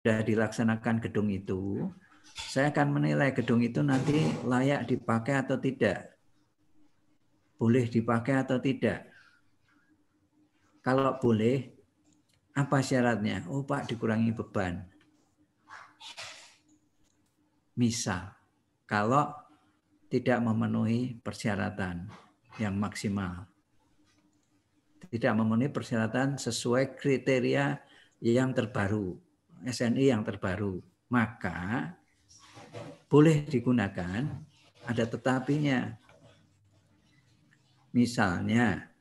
sudah dilaksanakan gedung itu, saya akan menilai gedung itu nanti layak dipakai atau tidak. Boleh dipakai atau tidak. Kalau boleh, apa syaratnya? Oh Pak, dikurangi beban. Misal, kalau tidak memenuhi persyaratan yang maksimal. Tidak memenuhi persyaratan sesuai kriteria yang terbaru, SNI yang terbaru. Maka boleh digunakan, ada tetapinya. Misalnya,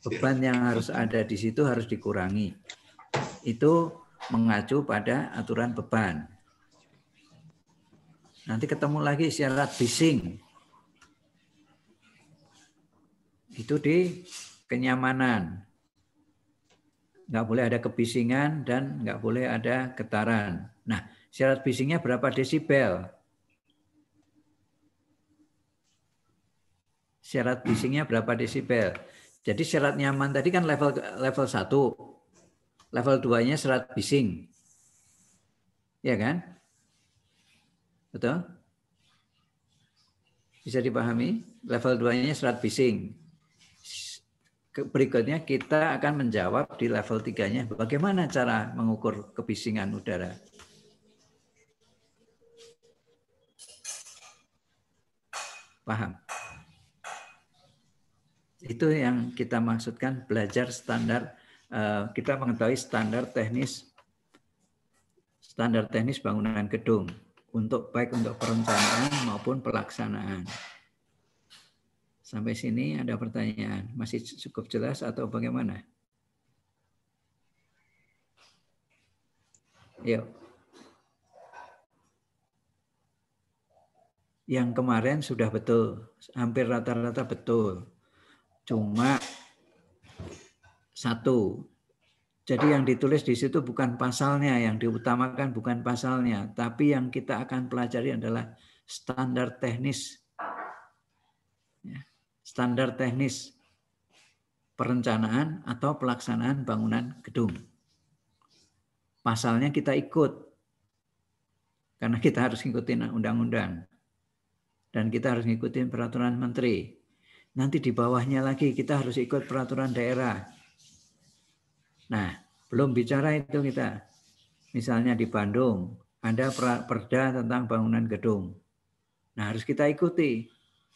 beban yang harus ada di situ harus dikurangi. Itu mengacu pada aturan beban. Nanti ketemu lagi syarat bising. Itu di kenyamanan. Nggak boleh ada kebisingan dan nggak boleh ada getaran. Nah, syarat bisingnya berapa desibel? Syarat bisingnya berapa desibel? Jadi syarat nyaman tadi kan level 1. Level 2-nya syarat bising. Ya kan? Betul? Bisa dipahami? Level 2-nya syarat bising. Berikutnya kita akan menjawab di level 3-nya bagaimana cara mengukur kebisingan udara. Paham? Itu yang kita maksudkan belajar standar, kita mengetahui standar teknis bangunan gedung baik untuk perencanaan maupun pelaksanaan. Sampai sini ada pertanyaan, masih cukup jelas atau bagaimana? Yuk. Yang kemarin sudah betul, hampir rata-rata betul. Cuma satu, jadi yang ditulis di situ bukan pasalnya, yang diutamakan bukan pasalnya, tapi yang kita akan pelajari adalah standar teknis. Standar teknis perencanaan atau pelaksanaan bangunan gedung. Pasalnya kita ikut, karena kita harus ngikutin undang-undang. Dan kita harus ngikutin peraturan menteri. Nanti di bawahnya lagi kita harus ikut peraturan daerah. Nah, belum bicara itu kita. Misalnya di Bandung, ada perda tentang bangunan gedung. Nah, harus kita ikuti.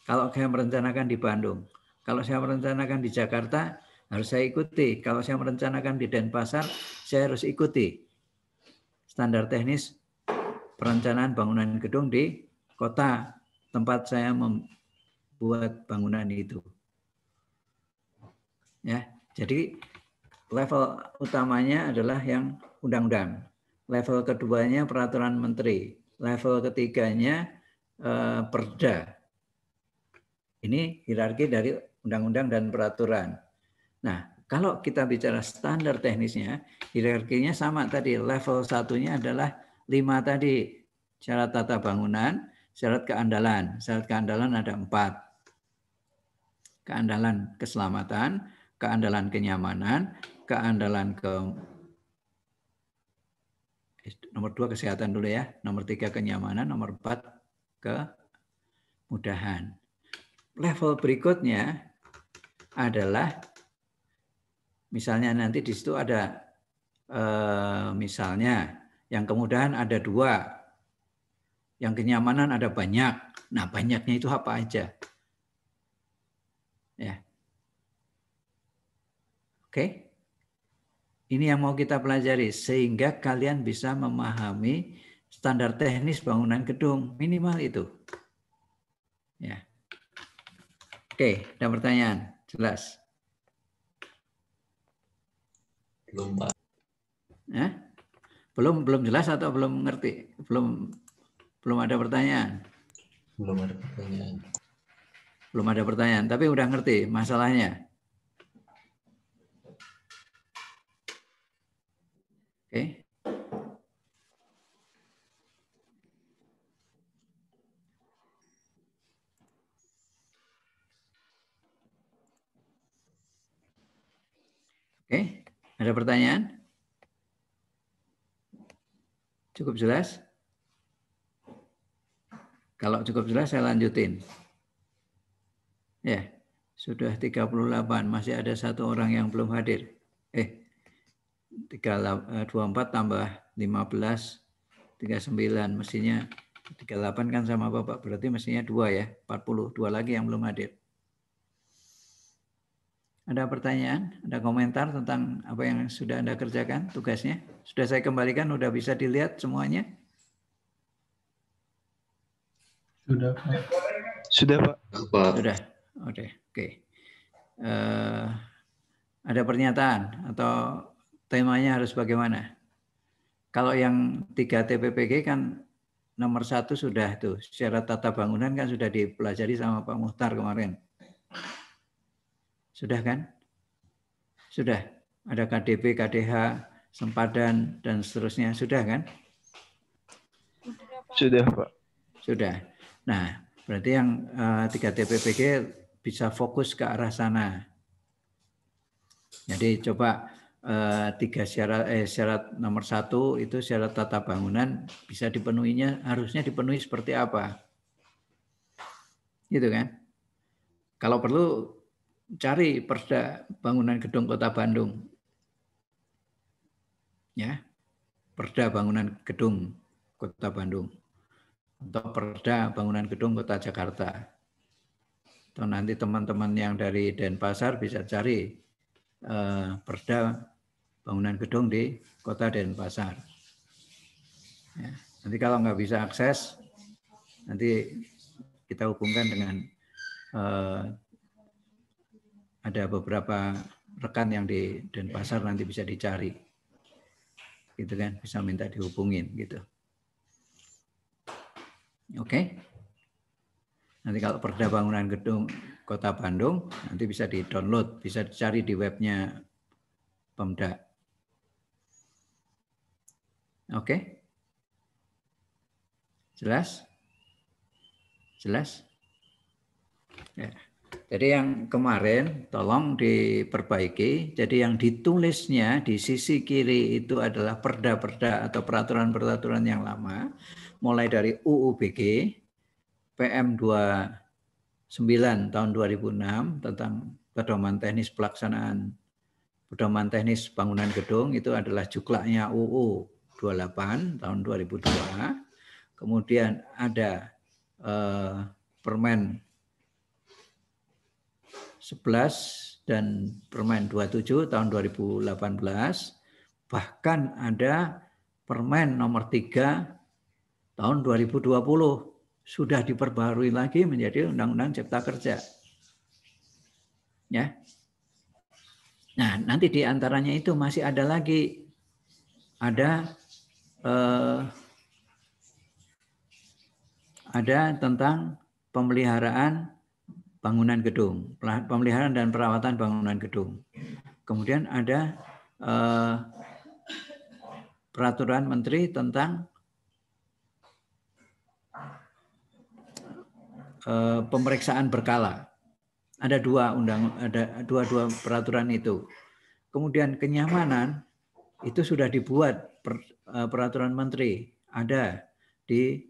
Kalau saya merencanakan di Bandung, kalau saya merencanakan di Jakarta, harus saya ikuti. Kalau saya merencanakan di Denpasar, saya harus ikuti standar teknis perencanaan bangunan gedung di kota tempat saya membuat bangunan itu. Ya, jadi level utamanya adalah yang undang-undang. Level keduanya peraturan menteri. Level ketiganya perda. Ini hierarki dari undang-undang dan peraturan. Nah, kalau kita bicara standar teknisnya, hierarkinya sama tadi. Level satunya adalah 5 tadi. Syarat tata bangunan, syarat keandalan. Syarat keandalan ada 4. Keandalan keselamatan, keandalan kenyamanan, keandalan nomor 2 kesehatan dulu ya, nomor 3 kenyamanan, nomor 4 kemudahan. Level berikutnya adalah misalnya nanti di situ ada misalnya yang kemudahan ada 2, yang kenyamanan ada banyak. Nah, banyaknya itu apa aja? Ya. Oke. Ini yang mau kita pelajari sehingga kalian bisa memahami standar teknis bangunan gedung, minimal itu. Ya. Oke, ada pertanyaan? Jelas? Belum, Pak. Belum jelas atau belum ngerti? Belum ada pertanyaan? Belum ada pertanyaan. Belum ada pertanyaan, tapi udah ngerti masalahnya. Oke. Oke, ada pertanyaan? Cukup jelas? Kalau cukup jelas saya lanjutin. Ya, sudah 38, masih ada satu orang yang belum hadir. 24 tambah 15, 39, mestinya 38 kan sama Bapak, berarti mestinya 2 ya, 42 lagi yang belum hadir. Ada pertanyaan, ada komentar tentang apa yang sudah Anda kerjakan, tugasnya? Sudah saya kembalikan, sudah bisa dilihat semuanya? Sudah, Pak. Sudah, Pak. Sudah, oke. Ada pernyataan atau temanya harus bagaimana? Kalau yang 3 TPPG kan nomor 1 sudah tuh, syarat tata bangunan kan sudah dipelajari sama Pak Muhtar kemarin. Sudah kan? Sudah. Ada KDP, KDH, sempadan, dan seterusnya. Sudah kan? Sudah, Pak. Sudah. Nah, berarti yang 3 TPPG bisa fokus ke arah sana. Jadi coba 3 syarat nomor 1 itu syarat tata bangunan bisa dipenuhinya, harusnya dipenuhi seperti apa? Gitu kan? Kalau perlu cari Perda Bangunan Gedung Kota Bandung. Ya. Perda Bangunan Gedung Kota Bandung. Atau Perda Bangunan Gedung Kota Jakarta. Atau nanti teman-teman yang dari Denpasar bisa cari Perda Bangunan Gedung di Kota Denpasar. Ya. Nanti kalau nggak bisa akses, nanti kita hubungkan dengan ada beberapa rekan yang di Denpasar, nanti bisa dicari, gitu kan, bisa minta dihubungin, gitu. Oke. Nanti kalau Perda Bangunan Gedung Kota Bandung nanti bisa di-download, bisa dicari di webnya Pemda. Oke. Jelas? Jelas? Ya. Jadi yang kemarin tolong diperbaiki. Jadi yang ditulisnya di sisi kiri itu adalah perda-perda atau peraturan-peraturan yang lama, mulai dari UUBG, PM 29 tahun 2006 tentang pedoman teknis pelaksanaan pedoman teknis bangunan gedung, itu adalah juklaknya UU 28 tahun 2002. Kemudian ada Permen 11 dan Permen 27 tahun 2018. Bahkan ada Permen nomor 3 tahun 2020. Sudah diperbarui lagi menjadi Undang-Undang Cipta Kerja. Ya. Nah, nanti di antaranya itu masih ada lagi, ada tentang pemeliharaan bangunan gedung, pemeliharaan dan perawatan bangunan gedung. Kemudian ada peraturan menteri tentang pemeriksaan berkala. Ada dua peraturan itu. Kemudian kenyamanan itu sudah dibuat peraturan menteri, ada di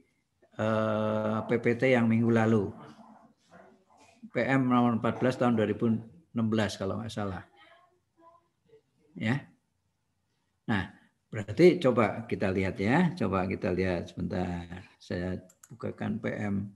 PPT yang minggu lalu. PM nomor 14 tahun 2016 kalau nggak salah. Ya. Nah, berarti coba kita lihat ya. Coba kita lihat sebentar. Saya bukakan PM.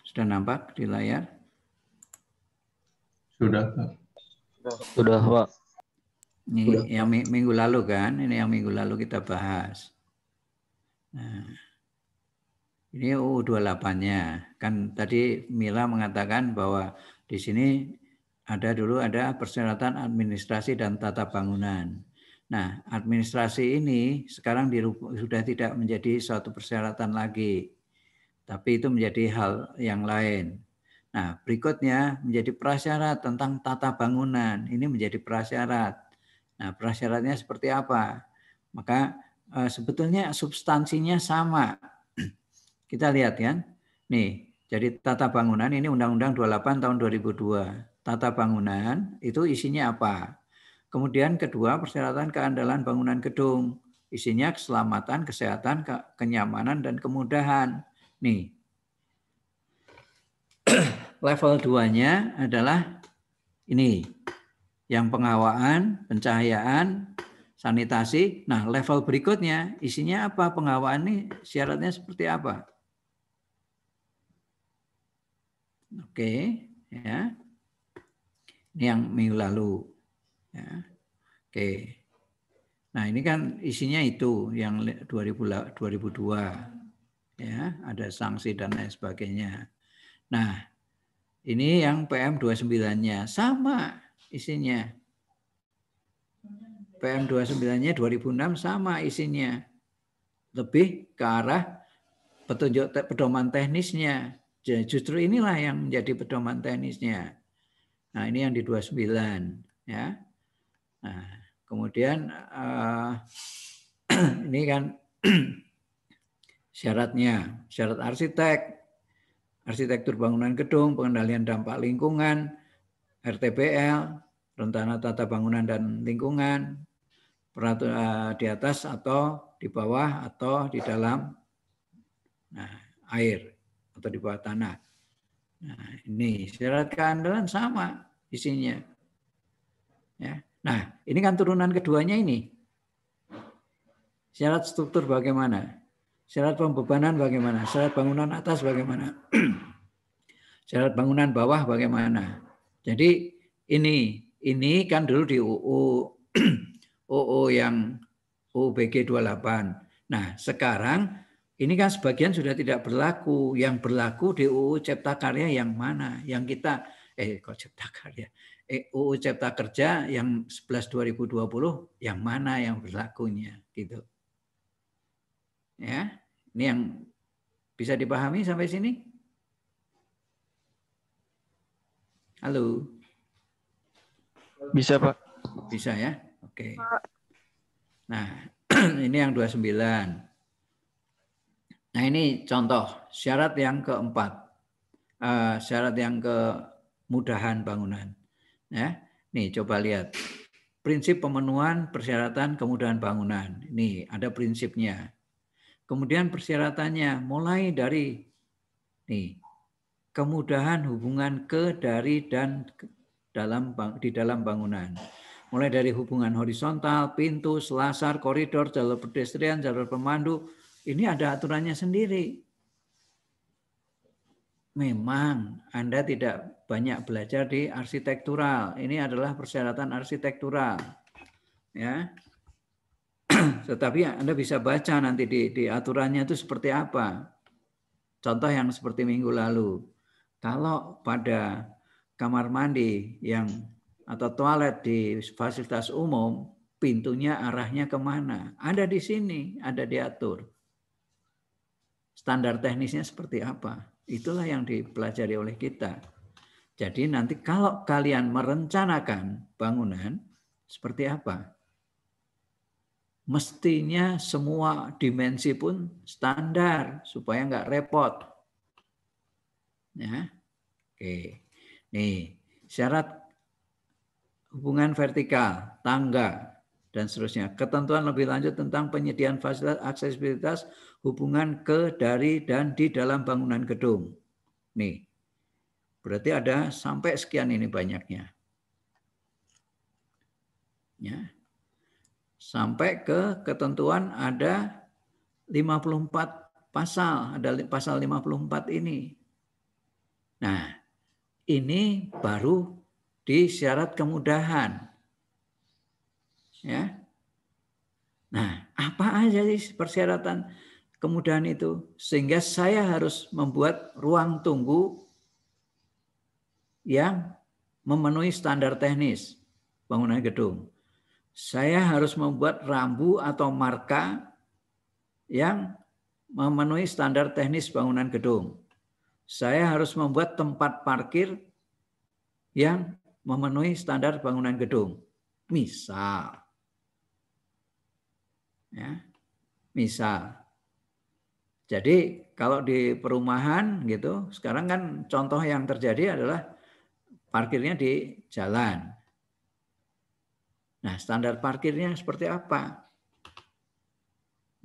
Sudah nampak di layar? Sudah, Pak. Sudah, Pak. Ini yang minggu lalu kan, ini yang minggu lalu kita bahas. Nah, ini UU 28-nya. Kan tadi Mila mengatakan bahwa di sini ada persyaratan administrasi dan tata bangunan. Nah, administrasi ini sekarang sudah tidak menjadi suatu persyaratan lagi, tapi itu menjadi hal yang lain. Nah, berikutnya menjadi prasyarat tentang tata bangunan. Ini menjadi prasyarat. Nah, prasyaratnya seperti apa? Maka sebetulnya substansinya sama. Kita lihat kan. Nih, jadi tata bangunan ini Undang-Undang 28 tahun 2002. Tata bangunan itu isinya apa? Kemudian kedua, persyaratan keandalan bangunan gedung. Isinya keselamatan, kesehatan, kenyamanan, dan kemudahan. Nih, level 2-nya adalah ini. Yang penghawaan, pencahayaan, sanitasi. Nah, level berikutnya isinya apa? Penghawaan ini syaratnya seperti apa? Oke, ya. Ini yang minggu lalu. Ya. Oke. Nah, ini kan isinya itu yang 2002. Ya, ada sanksi dan lain sebagainya. Nah, ini yang PM29-nya sama isinya. PM29-nya 2006 sama isinya. Lebih ke arah petunjuk pedoman teknisnya. Justru inilah yang menjadi pedoman teknisnya. Nah, ini yang di 29 ya. Nah, kemudian ini kan syaratnya, syarat arsitektur bangunan gedung, pengendalian dampak lingkungan, RTBL, rencana tata bangunan dan lingkungan, di atas atau di bawah atau di dalam air atau di bawah tanah. Nah, ini syarat keandalan sama isinya. Ya. Nah, ini kan turunan keduanya ini. Syarat struktur bagaimana? Syarat pembebanan bagaimana? Syarat bangunan atas bagaimana? Syarat bangunan bawah bagaimana? Jadi ini kan dulu di UU yang UBG 28. Nah, sekarang ini kan sebagian sudah tidak berlaku. Yang berlaku di UU Cipta Karya yang mana? Yang kita Cipta Karya. UU Cipta Kerja yang 11 2020 yang mana yang berlakunya gitu. Ya. Ini yang bisa dipahami sampai sini? Halo. Bisa, Pak. Bisa ya? Oke. Nah, ini yang 29. Nah, ini contoh syarat yang keempat. Syarat yang kemudahan bangunan. Ya, nih coba lihat. Prinsip pemenuhan persyaratan kemudahan bangunan. Ini ada prinsipnya. Kemudian persyaratannya mulai dari kemudahan hubungan ke, dari, dan di dalam bangunan. Mulai dari hubungan horizontal, pintu, selasar, koridor, jalur pedestrian, jalur pemandu. Ini ada aturannya sendiri. Memang Anda tidak banyak belajar di arsitektural. Ini adalah persyaratan arsitektural. Ya. Tetapi Anda bisa baca nanti di aturannya itu seperti apa. Contoh yang seperti minggu lalu. Kalau pada kamar mandi atau toilet di fasilitas umum, pintunya arahnya kemana? Ada di sini, ada diatur. Standar teknisnya seperti apa? Itulah yang dipelajari oleh kita. Jadi nanti kalau kalian merencanakan bangunan, seperti apa? Mestinya semua dimensi pun standar supaya nggak repot. Ya, oke. Nih syarat hubungan vertikal, tangga dan seterusnya. Ketentuan lebih lanjut tentang penyediaan fasilitas aksesibilitas hubungan ke, dari, dan di dalam bangunan gedung. Nih, berarti ada sampai sekian ini banyaknya. Ya. Sampai ke ketentuan ada 54 pasal, ada pasal 54 ini. Nah, ini baru di syarat kemudahan. Ya. Nah, apa aja sih persyaratan kemudahan itu sehingga saya harus membuat ruang tunggu yang memenuhi standar teknis bangunan gedung. Saya harus membuat rambu atau marka yang memenuhi standar teknis bangunan gedung. Saya harus membuat tempat parkir yang memenuhi standar bangunan gedung. Misal, ya, misal. Jadi kalau di perumahan gitu, sekarang kan contoh yang terjadi adalah parkirnya di jalan. Nah, standar parkirnya seperti apa?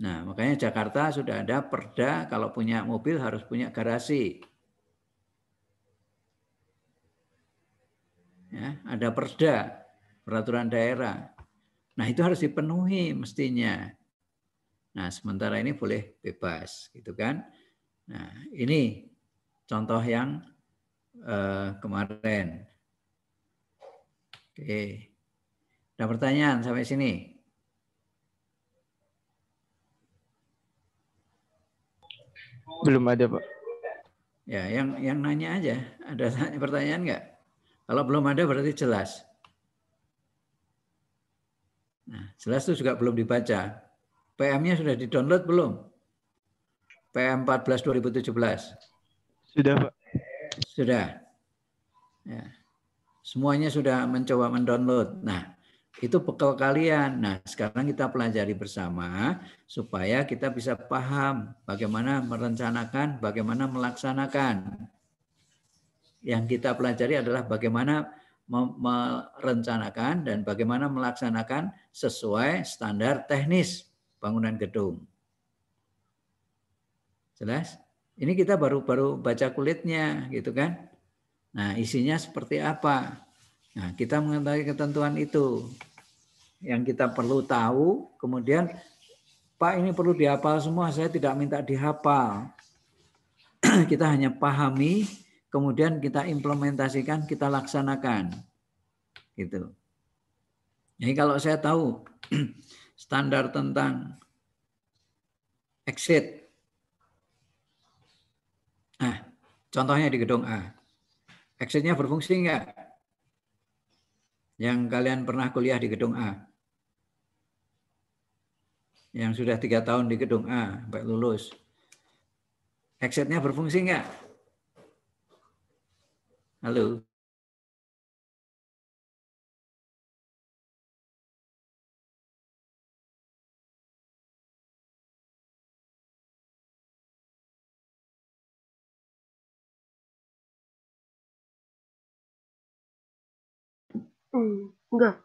Nah, makanya Jakarta sudah ada perda kalau punya mobil harus punya garasi. Ya, ada perda, peraturan daerah. Nah, itu harus dipenuhi mestinya. Nah, sementara ini boleh bebas, gitu kan? Nah, ini contoh yang kemarin. Oke, ada pertanyaan sampai sini? Belum ada, Pak. Ya, yang nanya aja. Ada pertanyaan nggak? Kalau belum ada berarti jelas. Nah, jelas itu juga belum dibaca. PM-nya sudah di-download belum? PM 14 2017. Sudah, Pak. Sudah. Ya. Semuanya sudah mencoba mendownload. Nah, itu bekal kalian. Nah, sekarang kita pelajari bersama supaya kita bisa paham bagaimana merencanakan, bagaimana melaksanakan. Yang kita pelajari adalah bagaimana merencanakan dan bagaimana melaksanakan sesuai standar teknis bangunan gedung. Jelas? Ini kita baru baca kulitnya, gitu kan? Nah, isinya seperti apa? Nah, kita mengetahui ketentuan itu. Yang kita perlu tahu, kemudian, Pak ini perlu dihafal semua, saya tidak minta dihafal. Kita hanya pahami, kemudian kita implementasikan, kita laksanakan. Gitu. Jadi kalau saya tahu standar tentang exit, nah, contohnya di gedung A, exitnya berfungsi enggak? Yang kalian pernah kuliah di gedung A, yang sudah 3 tahun di gedung A sampai lulus, exitnya berfungsi enggak? Halo? Enggak.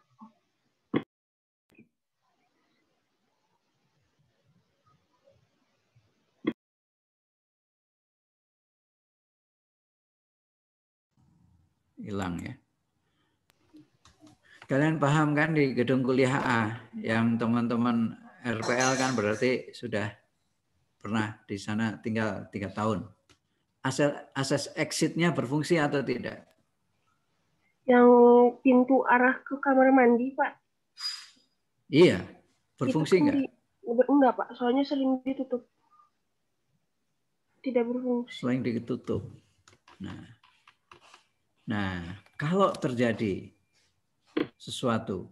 Hilang ya. Kalian paham kan di gedung kuliah A yang teman-teman RPL kan berarti sudah pernah di sana tinggal 3 tahun. Akses exitnya berfungsi atau tidak? Yang pintu arah ke kamar mandi, Pak. Iya, berfungsi enggak? Enggak, Pak. Soalnya sering ditutup. Tidak berfungsi. Selain ditutup. Nah, kalau terjadi sesuatu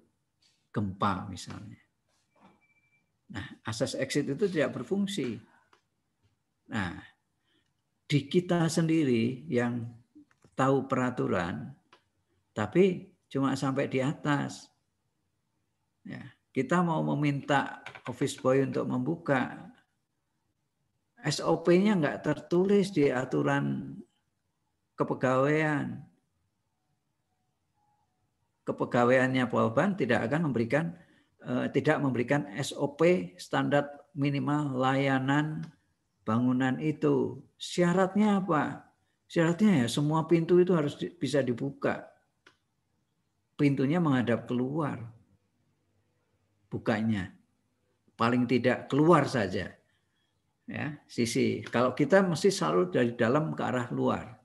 gempa misalnya, nah akses exit itu tidak berfungsi. Nah, di kita sendiri yang tahu peraturan, tapi cuma sampai di atas. Ya, kita mau meminta office boy untuk membuka, SOP-nya nggak tertulis di aturan kepegawaian. Kepegawaiannya Polban tidak akan memberikan SOP standar minimal layanan bangunan itu. Syaratnya apa? Syaratnya ya semua pintu itu harus bisa dibuka. Pintunya menghadap keluar. Bukanya. Paling tidak keluar saja. Ya, sisi. Kalau kita mesti selalu dari dalam ke arah luar.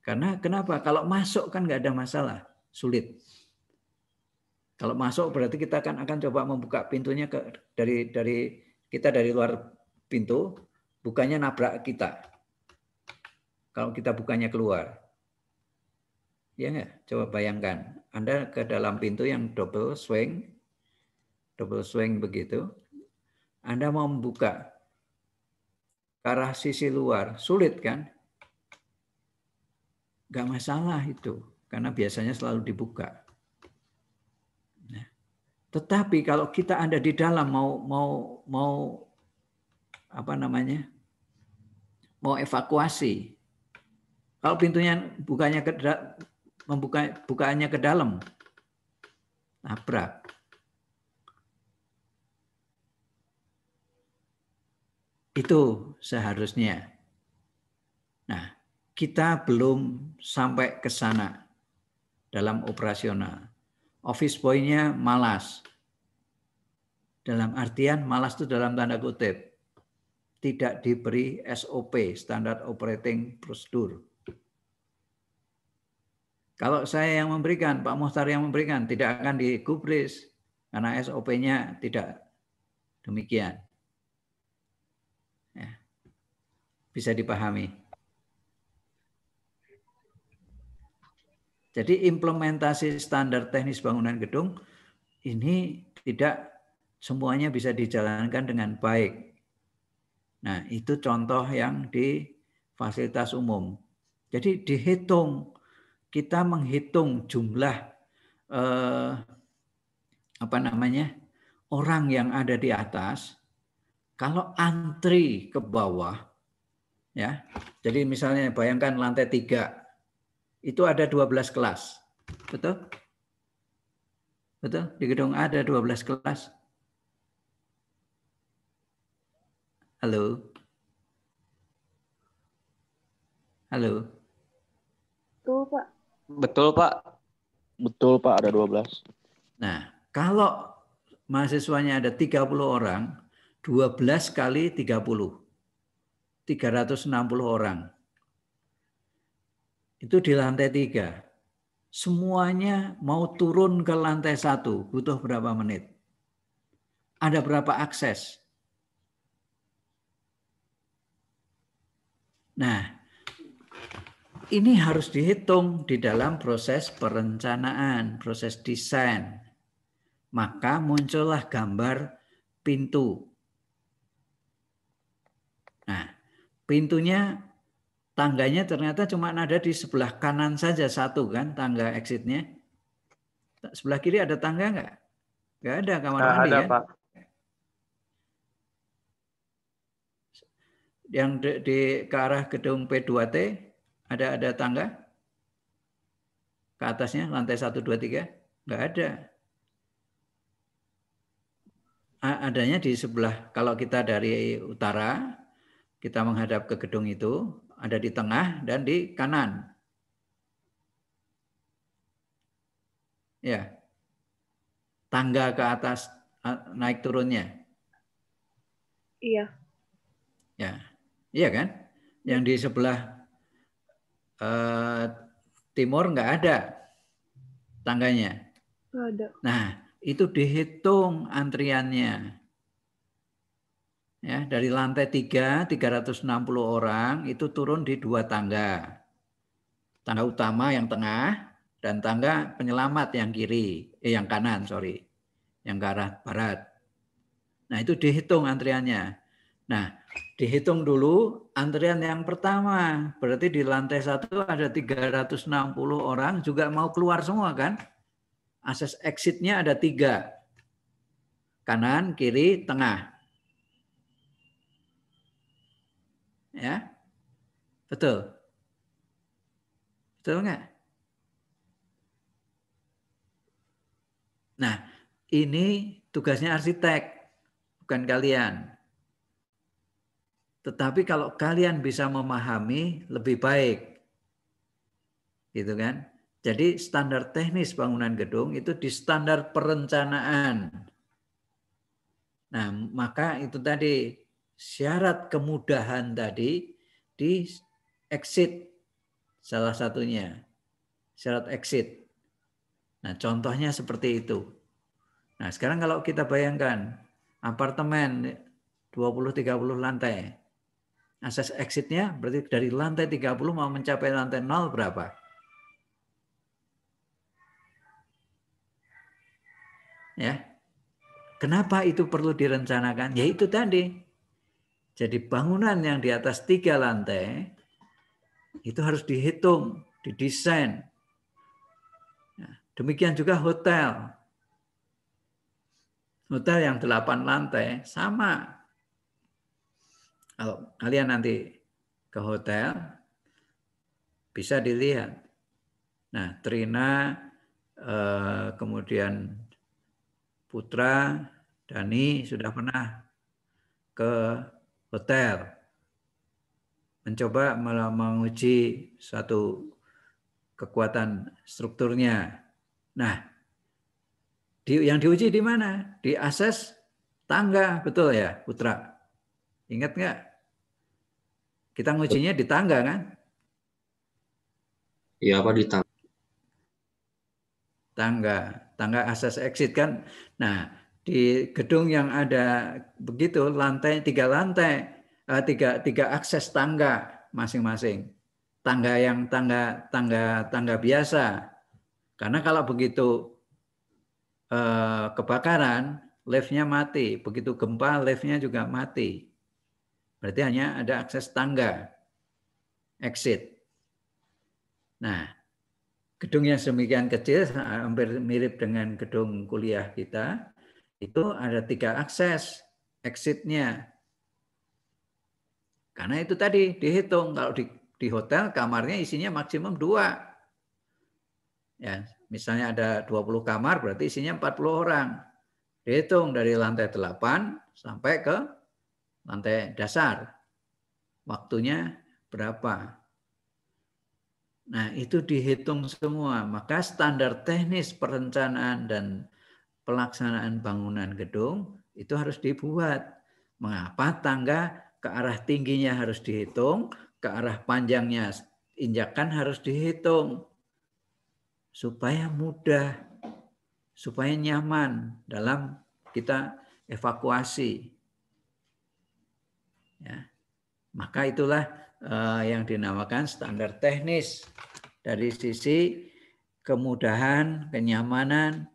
Karena kenapa? Kalau masuk kan nggak ada masalah. Sulit. Kalau masuk berarti kita akan coba membuka pintunya dari luar pintu, bukannya nabrak kita. Kalau kita bukannya keluar. Ya enggak? Coba bayangkan. Anda ke dalam pintu yang double swing begitu. Anda mau membuka ke arah sisi luar, sulit kan? Enggak masalah itu, karena biasanya selalu dibuka. Nah, tetapi kalau kita ada di dalam mau apa namanya? Mau evakuasi. Kalau pintunya bukaannya ke dalam, nabrak. Itu seharusnya. Nah, kita belum sampai ke sana dalam operasional. Office boy-nya malas. Dalam artian malas itu dalam tanda kutip. Tidak diberi SOP, Standard Operating Procedure. Kalau saya yang memberikan, Pak Mohtar yang memberikan, tidak akan digubris karena SOP-nya tidak demikian. Ya. Bisa dipahami. Jadi implementasi standar teknis bangunan gedung ini tidak semuanya bisa dijalankan dengan baik. Nah, itu contoh yang di fasilitas umum. Jadi dihitung, kita menghitung jumlah orang yang ada di atas. Kalau antri ke bawah, ya. Jadi misalnya bayangkan lantai 3, itu ada 12 kelas. Betul? Betul? Di gedung A ada 12 kelas. Halo? Halo? Betul, Pak. Betul, Pak. Betul, Pak, ada 12. Nah, kalau mahasiswanya ada 30 orang, 12 kali 30. 360 orang. Itu di lantai 3. Semuanya mau turun ke lantai 1, butuh berapa menit? Ada berapa akses? Nah, ini harus dihitung di dalam proses perencanaan, proses desain. Maka muncullah gambar pintu. Nah, pintunya, tangganya ternyata cuma ada di sebelah kanan saja satu kan, tangga exitnya. Sebelah kiri ada tangga enggak? Enggak ada, kamar mandi Ada, kan? Pak. Yang di ke arah gedung P2T ada tangga? Ke atasnya lantai 1, 2, 3? Enggak ada. Adanya di sebelah, kalau kita dari utara, kita menghadap ke gedung itu, ada di tengah dan di kanan. Ya. Tangga ke atas naik turunnya. Iya. Ya. Iya kan? Yang di sebelah timur enggak ada tangganya. Nggak ada. Nah, itu dihitung antriannya. Ya, dari lantai 3, 360 orang itu turun di 2 tangga. Tangga utama yang tengah dan tangga penyelamat yang kiri, yang kanan, sorry. Yang ke arah barat. Nah, itu dihitung antriannya. Nah, dihitung dulu antrian yang pertama. Berarti di lantai 1 ada 360 orang juga mau keluar semua kan? Akses exit-nya ada 3. Kanan, kiri, tengah. Ya, betul. Betul nggak? Nah, ini tugasnya arsitek, bukan kalian. Tetapi kalau kalian bisa memahami, lebih baik. Gitu kan? Jadi standar teknis bangunan gedung itu di standar perencanaan. Nah, maka itu tadi syarat kemudahan tadi di exit salah satunya. Syarat exit. Nah, contohnya seperti itu. Nah, sekarang kalau kita bayangkan apartemen 20-30 lantai. Akses exitnya berarti dari lantai 30 mau mencapai lantai 0 berapa? Ya. Kenapa itu perlu direncanakan? Ya itu tadi. Jadi bangunan yang di atas 3 lantai itu harus dihitung, didesain. Nah, demikian juga hotel. Hotel yang 8 lantai sama. Kalau kalian nanti ke hotel bisa dilihat. Nah, Trina kemudian Putra, Dani sudah pernah ke hotel mencoba menguji satu kekuatan strukturnya. Nah, yang diuji di mana? Di akses tangga, betul ya, Putra? Ingat nggak? Kita ngujinya di tangga kan? Iya Pak, di Tangga akses exit kan. Nah, di gedung yang ada begitu lantai 3 lantai, tiga akses tangga masing-masing. Tangga biasa. Karena kalau begitu kebakaran, liftnya mati. Begitu gempa, liftnya juga mati. Berarti hanya ada akses tangga exit. Nah, gedung yang sedemikian kecil, hampir mirip dengan gedung kuliah kita, itu ada 3 akses exitnya. Karena itu tadi dihitung, kalau di hotel kamarnya isinya maksimum 2. Ya, misalnya ada 20 kamar, berarti isinya 40 orang. Dihitung dari lantai 8 sampai ke lantai dasar. Waktunya berapa? Nah, itu dihitung semua. Maka standar teknis perencanaan dan pelaksanaan bangunan gedung itu harus dibuat. Mengapa tangga ke arah tingginya harus dihitung, ke arah panjangnya injakan harus dihitung. Supaya mudah, supaya nyaman dalam kita evakuasi. Ya. Maka itulah yang dinamakan standar teknis. Dari sisi kemudahan, kenyamanan,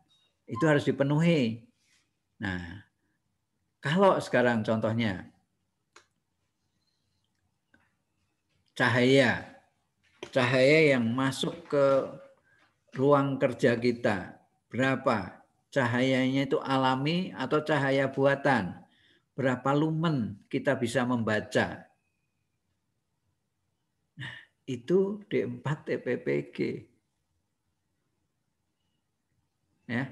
itu harus dipenuhi. Nah, kalau sekarang contohnya cahaya yang masuk ke ruang kerja kita, berapa? Cahayanya itu alami atau cahaya buatan? Berapa lumen kita bisa membaca? Nah, itu D4 TPPG. Ya.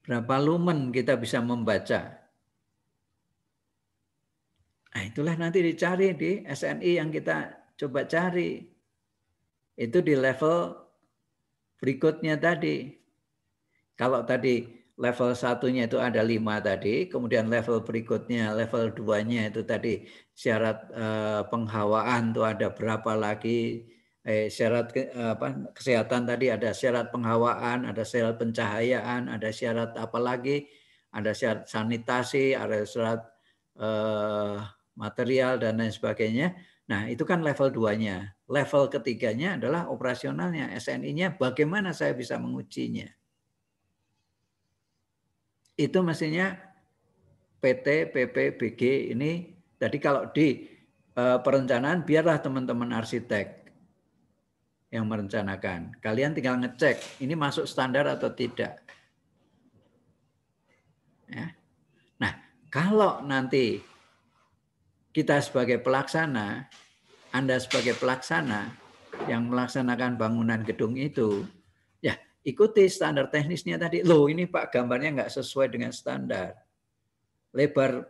Berapa lumen kita bisa membaca? Nah, itulah nanti dicari di SNI yang kita coba cari. Itu di level berikutnya tadi. Kalau tadi level 1-nya itu ada 5 tadi, kemudian level berikutnya, level 2-nya itu tadi syarat penghawaan itu ada berapa lagi, syarat kesehatan tadi ada syarat penghawaan, ada syarat pencahayaan, ada syarat apa lagi, ada syarat sanitasi, ada syarat material dan lain sebagainya. Nah, itu kan level 2-nya. Level ketiganya adalah operasionalnya, SNI-nya bagaimana saya bisa mengujinya. Itu mestinya PT, PP, BG ini, tadi kalau di perencanaan biarlah teman-teman arsitek yang merencanakan. Kalian tinggal ngecek, ini masuk standar atau tidak. Ya. Nah, kalau nanti kita sebagai pelaksana, Anda sebagai pelaksana yang melaksanakan bangunan gedung itu, ya ikuti standar teknisnya tadi. Loh, ini Pak gambarnya nggak sesuai dengan standar. Lebar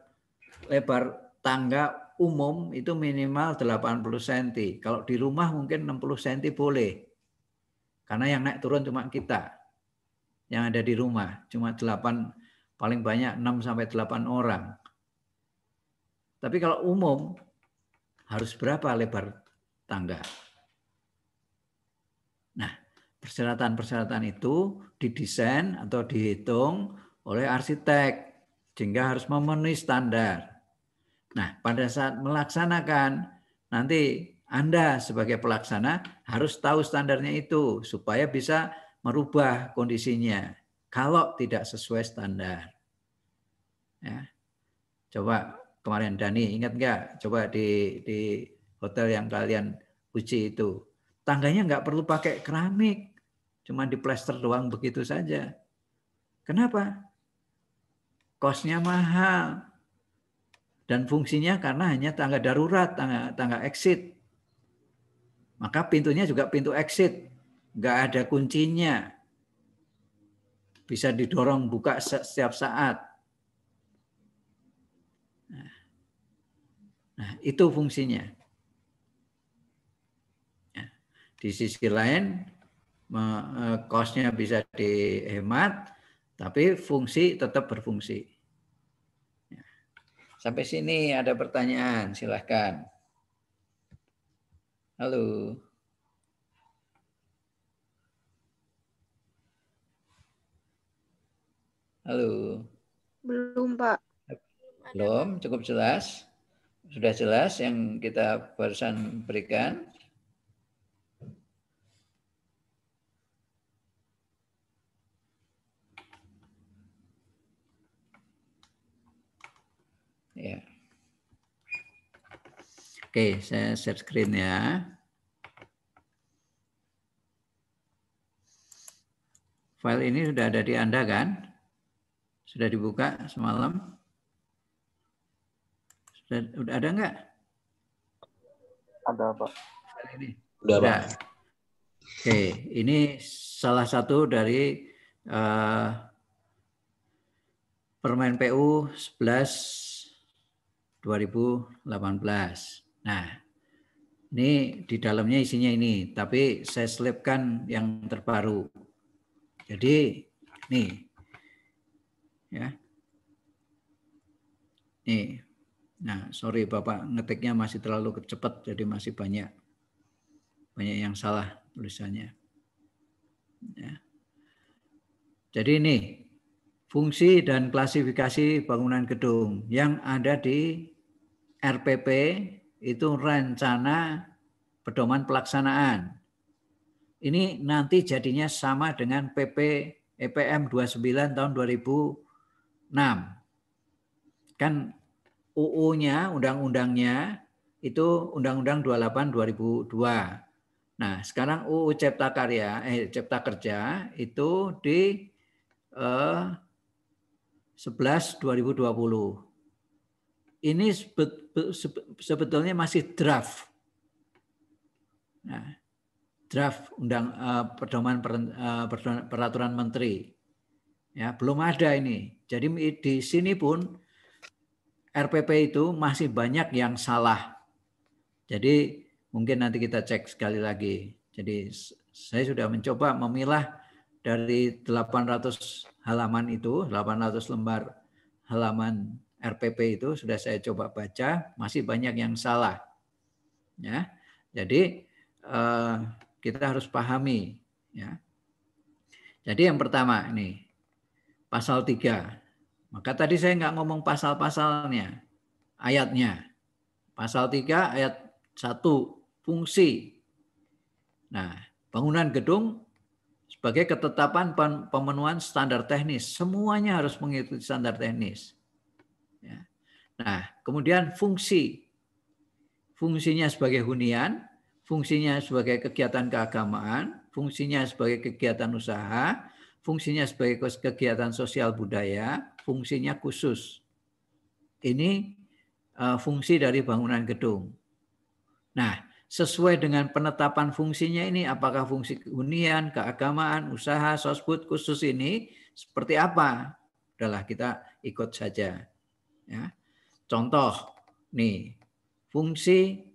tangga umum itu minimal 80 cm. Kalau di rumah mungkin 60 cm boleh. Karena yang naik turun cuma kita. Yang ada di rumah. Cuma 8, paling banyak 6 sampai 8 orang. Tapi kalau umum, harus berapa lebar tangga? Nah, persyaratan-persyaratan itu didesain atau dihitung oleh arsitek sehingga harus memenuhi standar. Nah, pada saat melaksanakan nanti Anda sebagai pelaksana harus tahu standarnya itu supaya bisa merubah kondisinya kalau tidak sesuai standar. Ya. Coba kemarin Dani ingat nggak? Coba di hotel yang kalian uji itu tangganya nggak perlu pakai keramik, cuma diplester doang begitu saja. Kenapa? Kosnya mahal dan fungsinya karena hanya tangga darurat, tangga exit. Maka pintunya juga pintu exit, nggak ada kuncinya, bisa didorong buka setiap saat. Nah, itu fungsinya. Di sisi lain, kosnya bisa dihemat, tapi fungsi tetap berfungsi. Sampai sini ada pertanyaan, silahkan. Halo. Halo. Belum, Pak. Belum, cukup jelas. Sudah jelas yang kita barusan berikan. Ya. Oke, saya share screen ya. File ini sudah ada di Anda kan? Sudah dibuka semalam? Sudah ada enggak? Ada, Pak. Ini. Udah, Pak. Oke, ini salah satu dari Permen PU 11/2018. Nah, ini di dalamnya isinya ini, tapi saya selipkan yang terbaru. Jadi, nih, ya, nih. Nah, sorry Bapak ngetiknya masih terlalu cepat, jadi masih banyak yang salah tulisannya. Ya. Jadi ini fungsi dan klasifikasi bangunan gedung yang ada di RPP itu rencana pedoman pelaksanaan. Ini nanti jadinya sama dengan PP EPM 29 tahun 2006. Kan UU-nya, undang-undangnya itu Undang-Undang 28 2002. Nah, sekarang UU Cipta Kerja itu di 11 2020. Ini sebetulnya masih draft. Nah, draft pedoman peraturan menteri. Ya, belum ada ini. Jadi di sini pun RPP itu masih banyak yang salah. Jadi mungkin nanti kita cek sekali lagi. Jadi saya sudah mencoba memilah dari 800 halaman itu, 800 lembar halaman RPP itu sudah saya coba baca, masih banyak yang salah. Ya. Jadi kita harus pahami. Ya. Jadi yang pertama ini, pasal 3. Maka tadi saya nggak ngomong pasal-pasalnya, ayatnya. Pasal 3 ayat 1, fungsi. Nah, bangunan gedung sebagai ketetapan pemenuhan standar teknis. Semuanya harus mengikuti standar teknis. Ya. Nah, kemudian fungsi. Fungsinya sebagai hunian, fungsinya sebagai kegiatan keagamaan, fungsinya sebagai kegiatan usaha, fungsinya sebagai kegiatan sosial budaya, fungsinya khusus. Ini fungsi dari bangunan gedung. Nah, sesuai dengan penetapan fungsinya ini, apakah fungsi hunian, keagamaan, usaha, sosbud, khusus ini seperti apa? Udahlah kita ikut saja. Ya. Contoh, nih, fungsi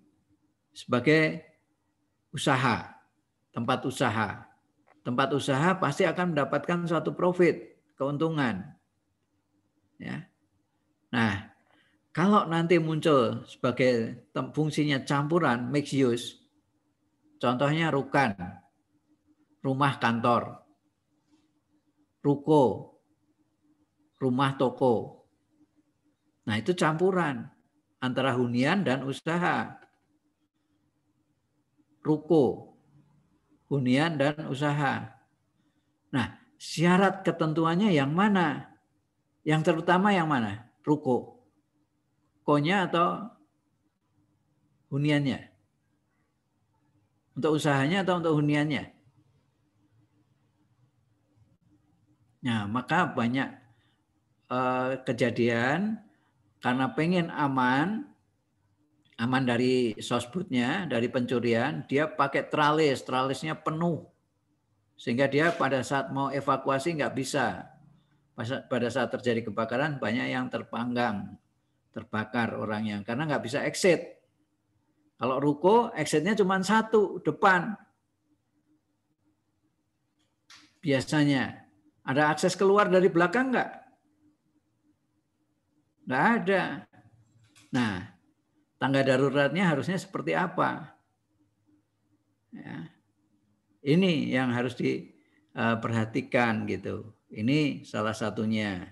sebagai usaha, tempat usaha. Tempat usaha pasti akan mendapatkan suatu profit, keuntungan. Ya. Nah, kalau nanti muncul sebagai fungsinya campuran, mixed use, contohnya Rukan. rumah kantor, ruko, rumah toko. Nah, itu campuran antara hunian dan usaha. Ruko, hunian dan usaha. Nah, syarat ketentuannya yang mana? Yang terutama yang mana? Ruko. Konya atau huniannya? Untuk usahanya atau untuk huniannya? Nah, maka banyak kejadian karena pengen aman dari sosbudnya, dari pencurian, dia pakai tralis, tralisnya penuh. Sehingga dia pada saat mau evakuasi nggak bisa. Pada saat terjadi kebakaran banyak yang terpanggang, terbakar orangnya, karena nggak bisa exit. Kalau ruko, exitnya cuma satu, depan. Biasanya. Ada akses keluar dari belakang nggak? Nggak ada. Nah, tangga daruratnya harusnya seperti apa? Ya. Ini yang harus diperhatikan gitu. Ini salah satunya.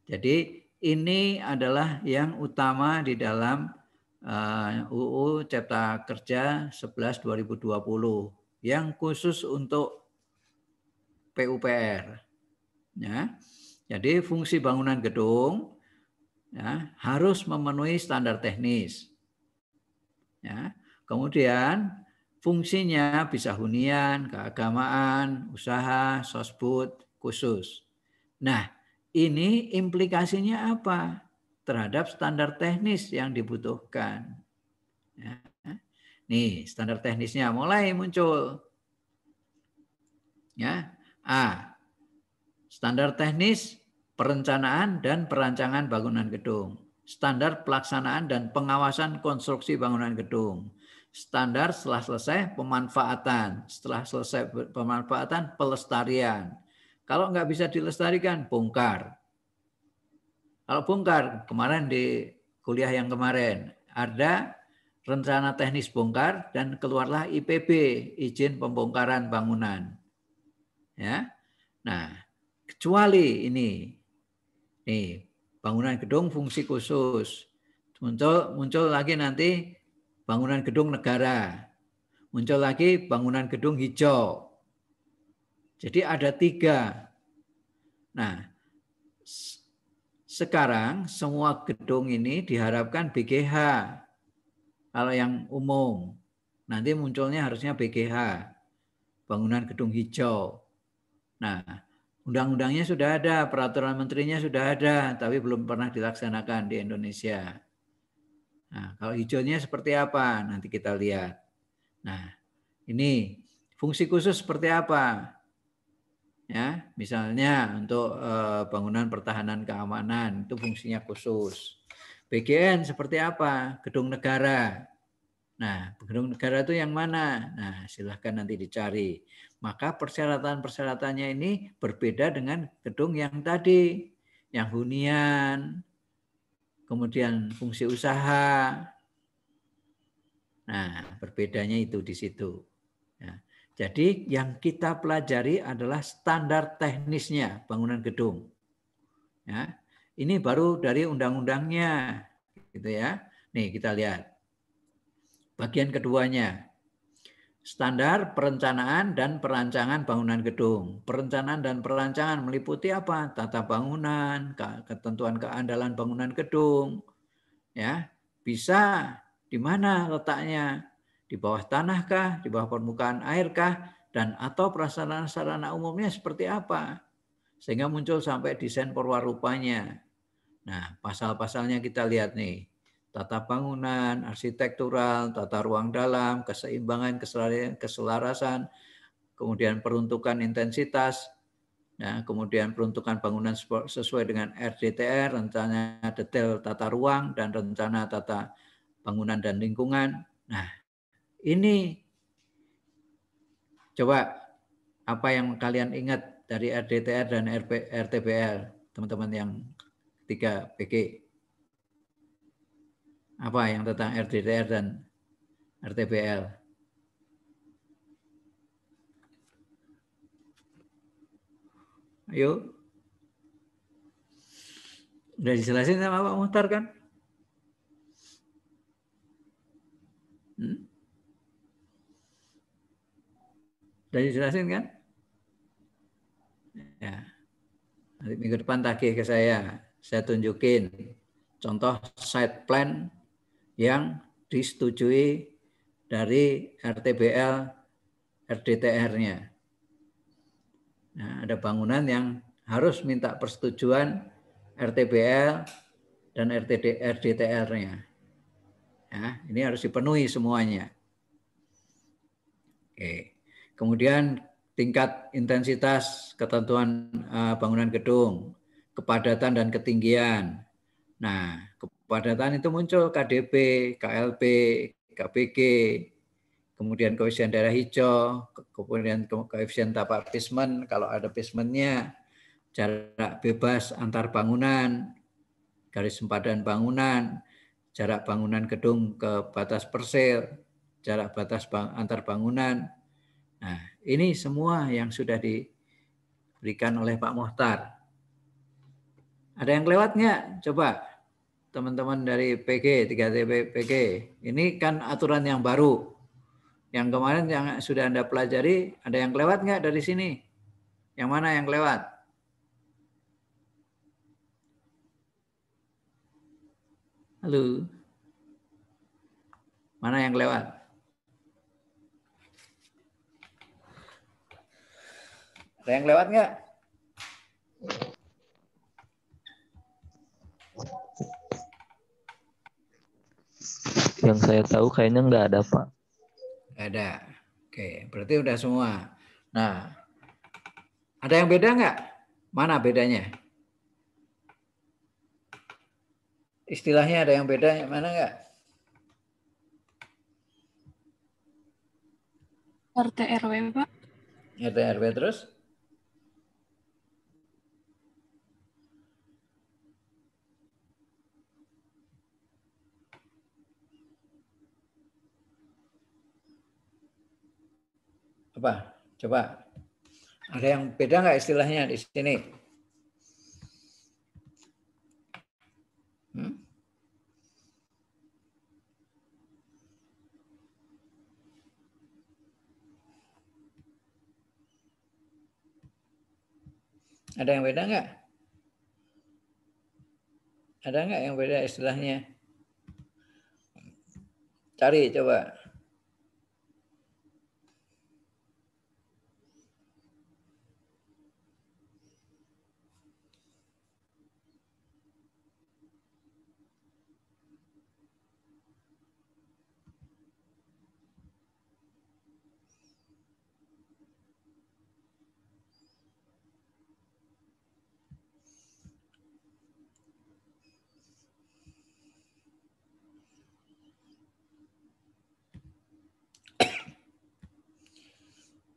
Jadi ini adalah yang utama di dalam UU Cipta Kerja 11 2020 yang khusus untuk PUPR. Ya. Jadi fungsi bangunan gedung ya, harus memenuhi standar teknis. Ya. Kemudian fungsinya bisa hunian, keagamaan, usaha, sosbud, khusus. Nah, ini implikasinya apa terhadap standar teknis yang dibutuhkan. Ya. Nih, standar teknisnya mulai muncul. Ya. A. Standar teknis perencanaan dan perancangan bangunan gedung. Standar pelaksanaan dan pengawasan konstruksi bangunan gedung. Standar setelah selesai pemanfaatan. Setelah selesai pemanfaatan, pelestarian. Kalau nggak bisa dilestarikan, bongkar. Kalau bongkar, kemarin di kuliah yang kemarin, ada rencana teknis bongkar dan keluarlah IPB, izin pembongkaran bangunan. Ya. Nah, kecuali ini, nih bangunan gedung fungsi khusus, muncul lagi nanti bangunan gedung negara, muncul lagi bangunan gedung hijau. Jadi ada 3. Nah, sekarang semua gedung ini diharapkan BGH. Kalau yang umum, nanti munculnya harusnya BGH, bangunan gedung hijau. Nah, undang-undangnya sudah ada, peraturan menterinya sudah ada, tapi belum pernah dilaksanakan di Indonesia. Nah, kalau hijaunya seperti apa? Nanti kita lihat. Nah, ini fungsi khusus seperti apa? Ya, misalnya untuk bangunan pertahanan keamanan itu fungsinya khusus. BGN seperti apa? Gedung negara. Nah, gedung negara itu yang mana? Nah, silahkan nanti dicari. Maka persyaratan-persyaratannya ini berbeda dengan gedung yang tadi, yang hunian, kemudian fungsi usaha. Nah, berbedanya itu di situ. Ya. Jadi yang kita pelajari adalah standar teknisnya bangunan gedung. Ya. Ini baru dari undang-undangnya, gitu ya. Nih kita lihat. Bagian keduanya, standar perencanaan dan perancangan bangunan gedung. Perencanaan dan perancangan meliputi apa? Tata bangunan, ketentuan keandalan bangunan gedung. Ya, bisa di mana letaknya? Di bawah tanah kah? Di bawah permukaan air kah? Dan atau prasarana sarana umumnya seperti apa? Sehingga muncul sampai desain perwarupanya. Nah, pasal-pasalnya kita lihat nih. Tata bangunan, arsitektural, tata ruang dalam, keseimbangan, keselarasan, kemudian peruntukan intensitas, nah, kemudian peruntukan bangunan sesuai dengan RDTR, rencana detail tata ruang, dan rencana tata bangunan dan lingkungan. Nah, ini coba apa yang kalian ingat dari RDTR dan RTBL, teman-teman yang 3 PG. Apa yang tentang RDTR dan RTBL? Ayo. Udah dijelasin sama Pak Muhtar kan? Udah dijelasin kan? Ya. Nanti minggu depan tagih ke saya tunjukin contoh site plan yang disetujui dari RTBL RDTR-nya. Nah, ada bangunan yang harus minta persetujuan RTBL dan RDTR-nya. Ya, ini harus dipenuhi semuanya. Oke. Kemudian tingkat intensitas ketentuan bangunan gedung, kepadatan dan ketinggian. Nah, kepadatan itu muncul KDP, KLP, KPG, kemudian koefisien daerah hijau, kemudian koefisien tapak basement kalau ada basementnya, jarak bebas antar bangunan, garis sempadan bangunan, jarak bangunan gedung ke batas persil, jarak batas antar bangunan. Nah, ini semua yang sudah diberikan oleh Pak Muhtar. Ada yang lewat nggak? Coba teman-teman dari PG, 3TP PG. Ini kan aturan yang baru. Yang kemarin yang sudah Anda pelajari, ada yang lewat nggak dari sini? Yang mana yang lewat? Halo? Mana yang lewat? Ada yang lewat nggak? Yang saya tahu kayaknya nggak ada, Pak. Nggak ada. Oke, berarti udah semua. Nah, ada yang beda nggak? Mana bedanya? Istilahnya ada yang beda, mana nggak? RT RW, Pak. RT RW terus? Apa? Coba. Ada yang beda nggak istilahnya di sini? Ada yang beda nggak? Ada nggak yang beda istilahnya? Cari coba.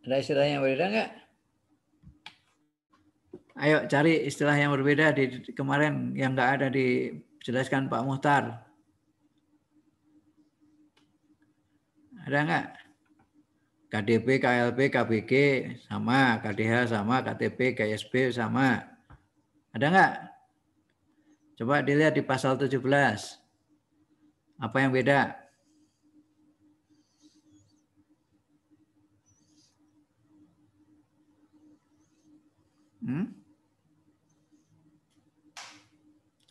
Ada istilah yang berbeda nggak? Ayo cari istilah yang berbeda di kemarin yang nggak ada dijelaskan Pak Muhtar. Ada nggak? KDP, KLP, KBG sama, KDH sama, KTP, KSP sama. Ada nggak? Coba dilihat di pasal 17. Apa yang beda?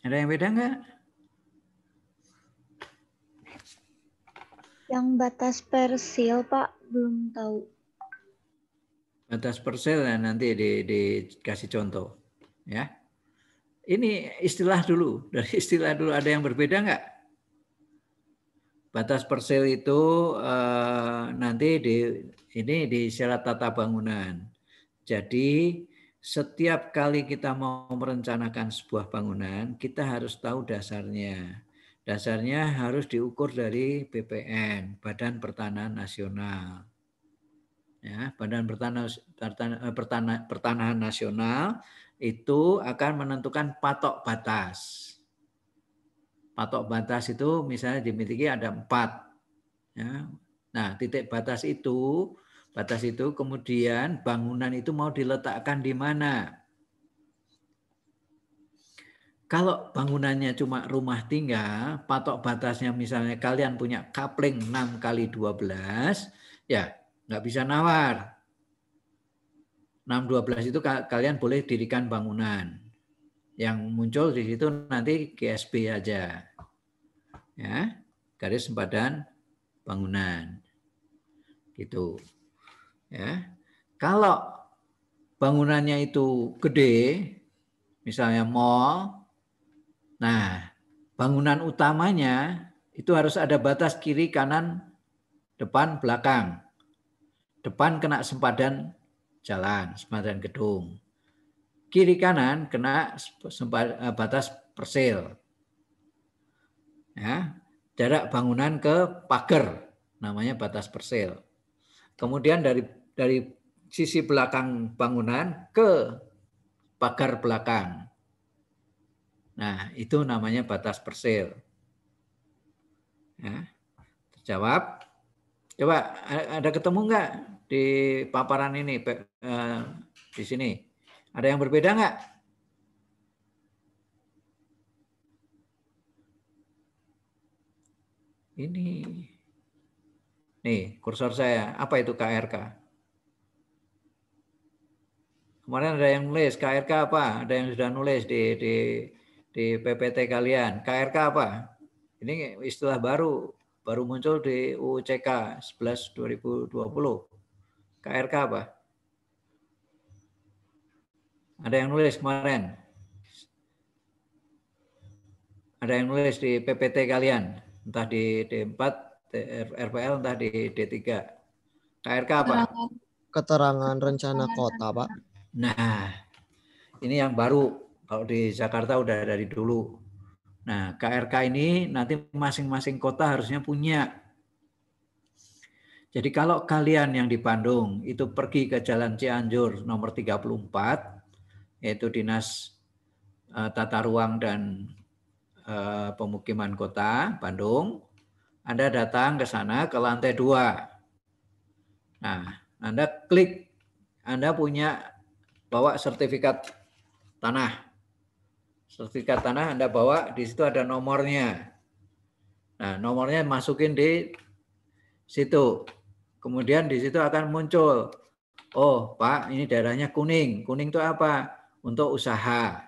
Ada yang beda nggak? Yang batas persil, Pak, belum tahu. Batas persil ya, nanti dikasih contoh. Ya. Ini istilah dulu. Dari istilah dulu ada yang berbeda nggak? Batas persil itu nanti ini di syarat tata bangunan. Jadi setiap kali kita mau merencanakan sebuah bangunan, kita harus tahu dasarnya. Dasarnya harus diukur dari BPN, Badan Pertanahan Nasional. Ya, Badan Pertanahan Nasional itu akan menentukan patok batas. Patok batas itu misalnya dimiliki ada 4. Ya. Nah, titik batas itu kemudian bangunan itu mau diletakkan di mana? Kalau bangunannya cuma rumah tinggal, patok batasnya misalnya kalian punya kapling 6 kali 12, ya nggak bisa nawar. 6-12 itu kalian boleh dirikan bangunan. Yang muncul di situ nanti GSB aja. Ya, garis sempadan bangunan. Gitu. Ya. Kalau bangunannya itu gede, misalnya mall, nah bangunan utamanya itu harus ada batas kiri, kanan, depan, belakang. Depan kena sempadan jalan, sempadan gedung. Kiri kanan kena batas persil. Ya, jarak bangunan ke pagar namanya batas persil. Kemudian dari sisi belakang bangunan ke pagar belakang. Nah, itu namanya batas persil. Ya, terjawab. Coba ada ketemu nggak di paparan ini di sini? Ada yang berbeda nggak? Ini. Nih, kursor saya. Apa itu KRK? Kemarin ada yang nulis KRK apa? Ada yang sudah nulis di PPT kalian. KRK apa? Ini istilah baru muncul di UCK 11 2020. KRK apa? Ada yang nulis kemarin? Ada yang nulis di PPT kalian? Entah di D4, RPL, entah di D3. KRK apa? Keterangan rencana kota, Pak. Nah, ini yang baru. Kalau di Jakarta udah dari dulu. Nah, KRK ini nanti masing-masing kota harusnya punya. Jadi kalau kalian yang di Bandung itu pergi ke Jalan Cianjur nomor 34, yaitu Dinas Tata Ruang dan Pemukiman Kota Bandung, Anda datang ke sana ke lantai 2. Nah, Anda klik, Anda bawa sertifikat tanah. Sertifikat tanah Anda bawa, di situ ada nomornya. Nah, nomornya masukin di situ. Kemudian di situ akan muncul, oh Pak, ini daerahnya kuning. Kuning itu apa? Untuk usaha.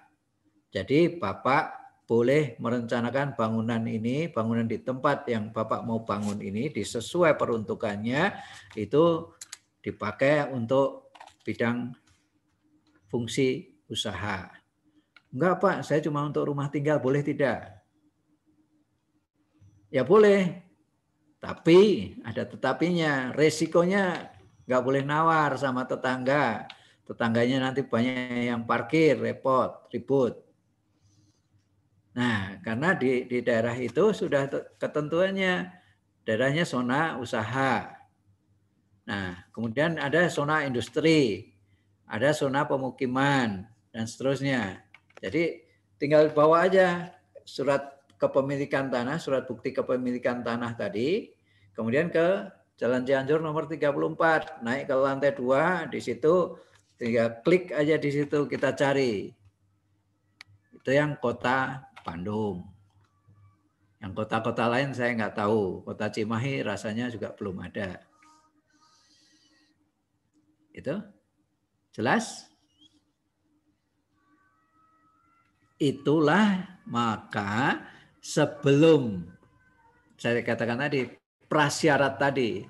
Jadi Bapak boleh merencanakan bangunan ini, bangunan di tempat yang Bapak mau bangun ini, sesuai peruntukannya, itu dipakai untuk bidang fungsi usaha. Enggak Pak, saya cuma untuk rumah tinggal, boleh tidak? Ya boleh, tapi ada tetapinya, resikonya nggak boleh nawar sama tetangga. Tetangganya nanti banyak yang parkir, repot, ribut. Nah, karena di daerah itu sudah ketentuannya, daerahnya zona usaha. Nah, kemudian ada zona industri, ada zona pemukiman, dan seterusnya. Jadi tinggal bawa aja surat kepemilikan tanah, surat bukti kepemilikan tanah tadi, kemudian ke Jalan Cianjur nomor 34, naik ke lantai 2, di situ tinggal klik aja di situ, kita cari. Itu yang kota Bandung. Yang kota-kota lain saya nggak tahu. Kota Cimahi rasanya juga belum ada. Itu jelas? Itulah maka sebelum saya katakan tadi, prasyarat tadi,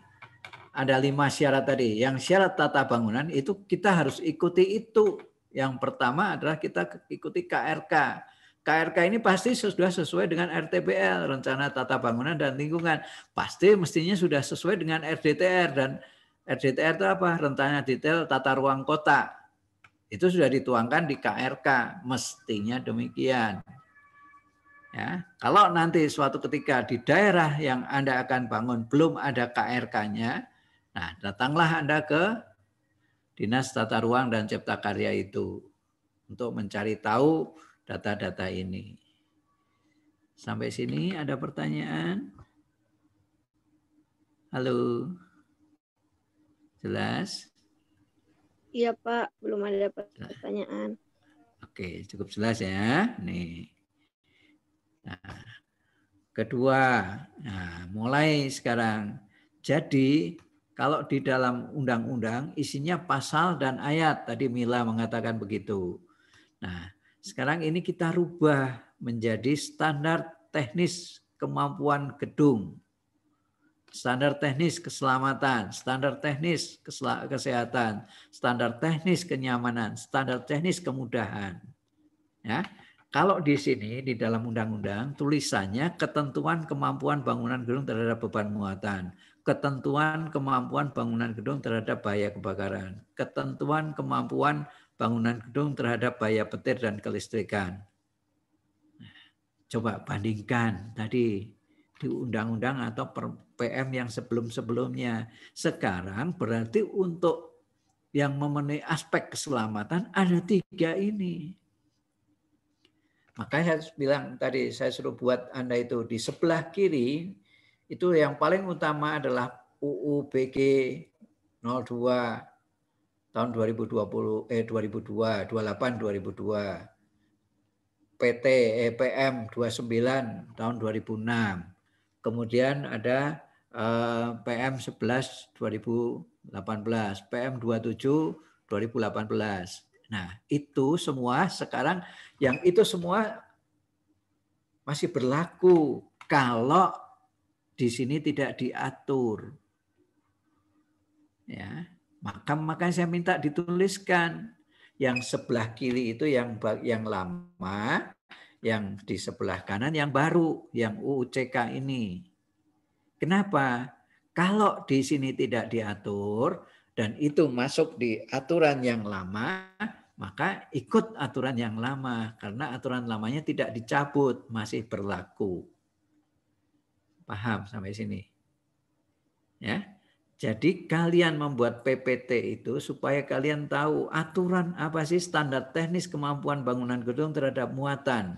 ada 5 syarat tadi. Yang syarat tata bangunan itu kita harus ikuti itu. Yang pertama adalah kita ikuti KRK. KRK ini pasti sudah sesuai dengan RTBL, Rencana Tata Bangunan dan Lingkungan. Pasti mestinya sudah sesuai dengan RDTR, dan RDTR itu apa? Rencana Detail Tata Ruang Kota. Itu sudah dituangkan di KRK, mestinya demikian. Ya, kalau nanti suatu ketika di daerah yang Anda akan bangun belum ada KRK-nya, nah datanglah Anda ke Dinas Tata Ruang dan Cipta Karya itu untuk mencari tahu data-data ini. Sampai sini ada pertanyaan? Halo? Jelas? Iya Pak, belum ada pertanyaan. Oke, cukup jelas ya. Nih. Nah, kedua, nah, mulai sekarang. Jadi kalau di dalam undang-undang isinya pasal dan ayat. Tadi Mila mengatakan begitu. Nah, sekarang ini kita rubah menjadi standar teknis kemampuan gedung, standar teknis keselamatan, standar teknis kesehatan, standar teknis kenyamanan, standar teknis kemudahan. Ya. Kalau di sini di dalam undang-undang tulisannya ketentuan kemampuan bangunan gedung terhadap beban muatan, ketentuan kemampuan bangunan gedung terhadap bahaya kebakaran, ketentuan kemampuan bangunan gedung terhadap bahaya petir dan kelistrikan. Coba bandingkan tadi di undang-undang atau PM yang sebelum-sebelumnya. Sekarang berarti untuk yang memenuhi aspek keselamatan ada 3 ini. Makanya saya bilang tadi, saya suruh buat Anda itu di sebelah kiri, itu yang paling utama adalah UU BG 02 tahun 2002, 28 2002. PT PM 29 tahun 2006. Kemudian ada PM 11 2018, PM 27 2018. Nah, itu semua sekarang yang itu semua masih berlaku kalau di sini tidak diatur. Ya, maka saya minta dituliskan yang sebelah kiri itu yang lama, yang di sebelah kanan yang baru, yang UUCK ini. Kenapa? Kalau di sini tidak diatur dan itu masuk di aturan yang lama, maka ikut aturan yang lama karena aturan lamanya tidak dicabut, masih berlaku. Paham sampai sini? Ya. Jadi kalian membuat PPT itu supaya kalian tahu aturan apa sih standar teknis kemampuan bangunan gedung terhadap muatan.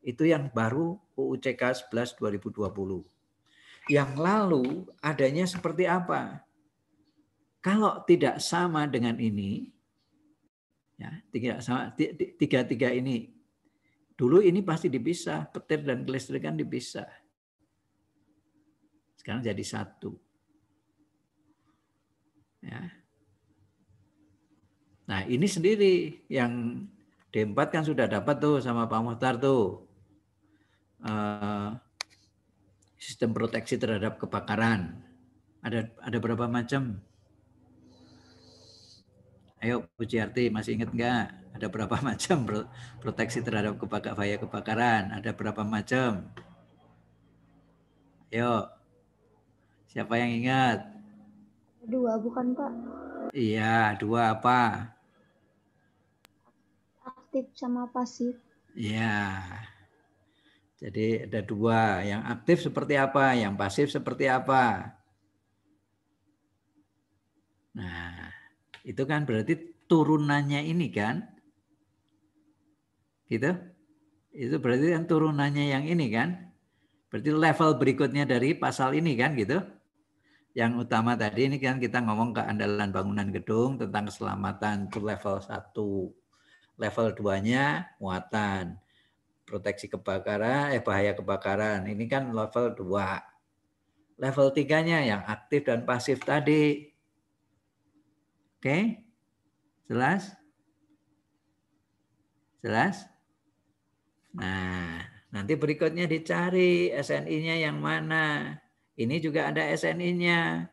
Itu yang baru UUCK 11 2020. Yang lalu adanya seperti apa? Kalau tidak sama dengan ini, ya, tidak sama, tiga ini. Dulu ini pasti dipisah, petir dan kelistrikan dipisah. Sekarang jadi satu. Ya. Nah ini sendiri yang D4 kan sudah dapat tuh sama Pak Muhtar tuh. Sistem proteksi terhadap kebakaran. Ada berapa macam? Ayo Pujiarti masih ingat nggak? Ada berapa macam proteksi terhadap bahaya kebakaran? Ada berapa macam? Ayo. Siapa yang ingat? 2 bukan Pak? Iya, 2 apa? Aktif sama pasif. Iya. Jadi ada 2. Yang aktif seperti apa? Yang pasif seperti apa? Nah, itu kan berarti turunannya ini kan? Gitu? Itu berarti kan turunannya yang ini kan? Berarti level berikutnya dari pasal ini kan gitu? Yang utama tadi ini kan kita ngomong keandalan bangunan gedung tentang keselamatan itu level 1. Level 2-nya muatan. Proteksi kebakaran, bahaya kebakaran. Ini kan level 2. Level 3-nya yang aktif dan pasif tadi. Oke? Jelas? Jelas? Nah, nanti berikutnya dicari SNI-nya yang mana. Ini juga ada SNI-nya,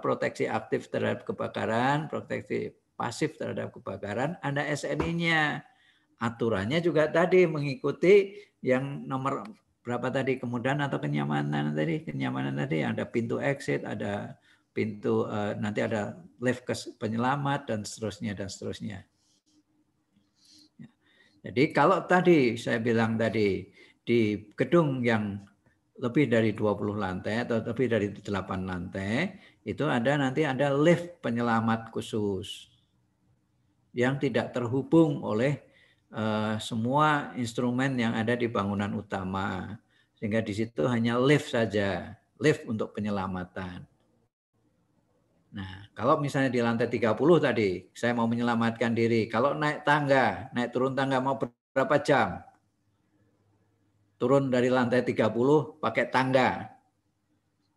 proteksi aktif terhadap kebakaran, proteksi pasif terhadap kebakaran, ada SNI-nya. Aturannya juga tadi mengikuti yang nomor berapa tadi, kemudahan atau kenyamanan tadi. Kenyamanan tadi ada pintu exit, ada pintu nanti ada lift penyelamat dan seterusnya dan seterusnya. Jadi kalau tadi saya bilang tadi di gedung yang lebih dari 20 lantai atau lebih dari 8 lantai, itu nanti ada lift penyelamat khusus yang tidak terhubung oleh semua instrumen yang ada di bangunan utama. Sehingga di situ hanya lift saja, lift untuk penyelamatan. Nah, kalau misalnya di lantai 30 tadi, saya mau menyelamatkan diri. Kalau naik turun tangga mau berapa jam? turun dari lantai 30 pakai tangga.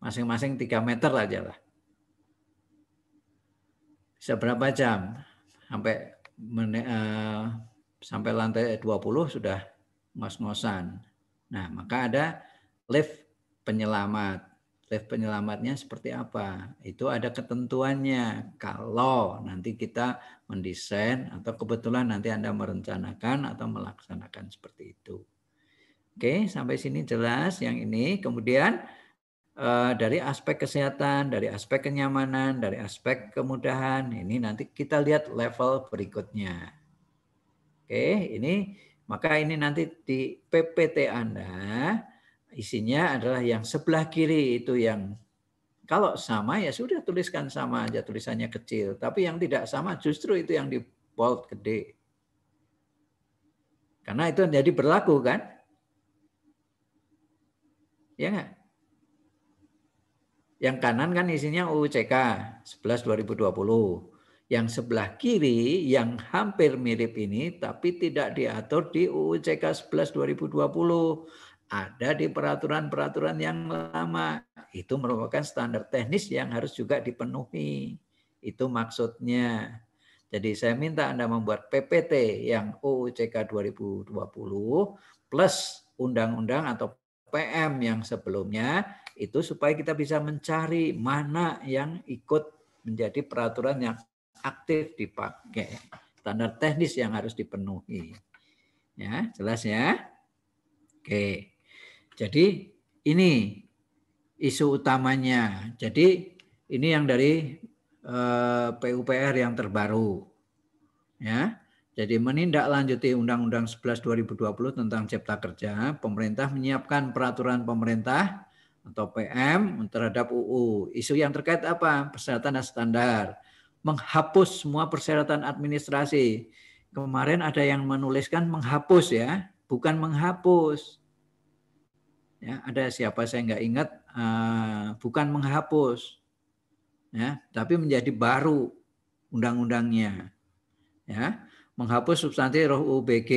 Masing-masing 3 meter aja lah. Bisa berapa jam? Sampai lantai 20 sudah ngos-ngosan. Nah, maka ada lift penyelamat. Lift penyelamatnya seperti apa? Itu ada ketentuannya. Kalau nanti kita mendesain atau kebetulan nanti Anda merencanakan atau melaksanakan seperti itu. Oke, sampai sini jelas yang ini. Kemudian dari aspek kesehatan, dari aspek kenyamanan, dari aspek kemudahan, ini nanti kita lihat level berikutnya. Oke, ini maka ini nanti di PPT Anda isinya adalah yang sebelah kiri itu yang kalau sama ya sudah tuliskan sama aja tulisannya kecil, tapi yang tidak sama justru itu yang di bold gede. Karena itu jadi berlaku kan? Ya enggak? Yang kanan kan isinya UU CK 11/2020. Yang sebelah kiri yang hampir mirip ini tapi tidak diatur di UU CK 11/2020. Ada di peraturan-peraturan yang lama. Itu merupakan standar teknis yang harus juga dipenuhi. Itu maksudnya. Jadi saya minta Anda membuat PPT yang UU CK 2020 plus undang-undang atau PM yang sebelumnya itu supaya kita bisa mencari mana yang ikut menjadi peraturan yang aktif dipakai. Standar teknis yang harus dipenuhi. Ya, jelas ya? Oke. Jadi ini isu utamanya. Jadi ini yang dari PUPR yang terbaru. Ya. Jadi menindaklanjuti Undang-Undang 11/2020 tentang Cipta Kerja, pemerintah menyiapkan peraturan pemerintah atau PM terhadap UU. Isu yang terkait apa? Persyaratan dan standar. Menghapus semua persyaratan administrasi. Kemarin ada yang menuliskan menghapus ya, bukan menghapus. Ya, ada siapa saya nggak ingat, bukan menghapus. Ya, tapi menjadi baru undang-undangnya. Ya. Menghapus substansi roh UBG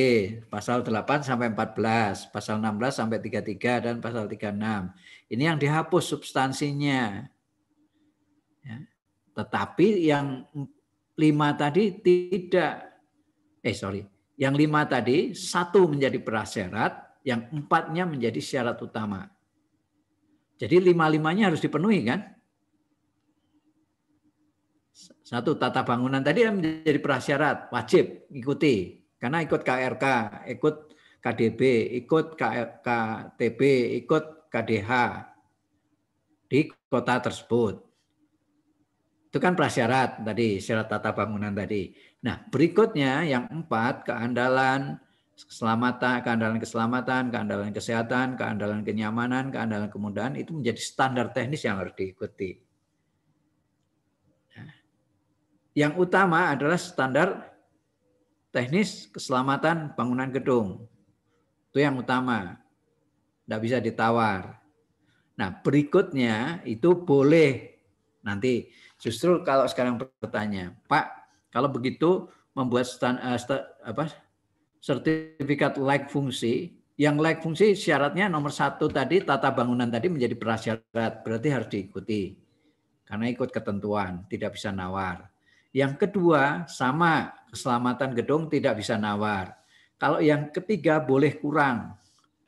pasal 8 sampai 14, pasal 16 sampai 33 dan pasal 36. Ini yang dihapus substansinya. Ya. Tetapi yang 5 tadi tidak. Yang 5 tadi 1 menjadi prasyarat, yang 4-nya menjadi syarat utama. Jadi 5-5-nya harus dipenuhi kan? 1, tata bangunan tadi menjadi prasyarat, wajib ikuti. Karena ikut KRK, ikut KDB, ikut KTB, ikut KDH di kota tersebut. Itu kan prasyarat tadi, syarat tata bangunan tadi. Nah, berikutnya yang 4, keandalan keselamatan, keandalan kesehatan, keandalan kenyamanan, keandalan kemudahan, itu menjadi standar teknis yang harus diikuti. Yang utama adalah standar teknis keselamatan bangunan gedung. Itu yang utama. Tidak bisa ditawar. Nah, berikutnya itu boleh nanti. Justru kalau sekarang bertanya, Pak, kalau begitu membuat sertifikat layak fungsi, yang layak fungsi syaratnya nomor 1 tadi, tata bangunan tadi menjadi prasyarat. Berarti harus diikuti. Karena ikut ketentuan, tidak bisa nawar. Yang kedua, sama keselamatan gedung tidak bisa nawar. Kalau yang ketiga boleh kurang,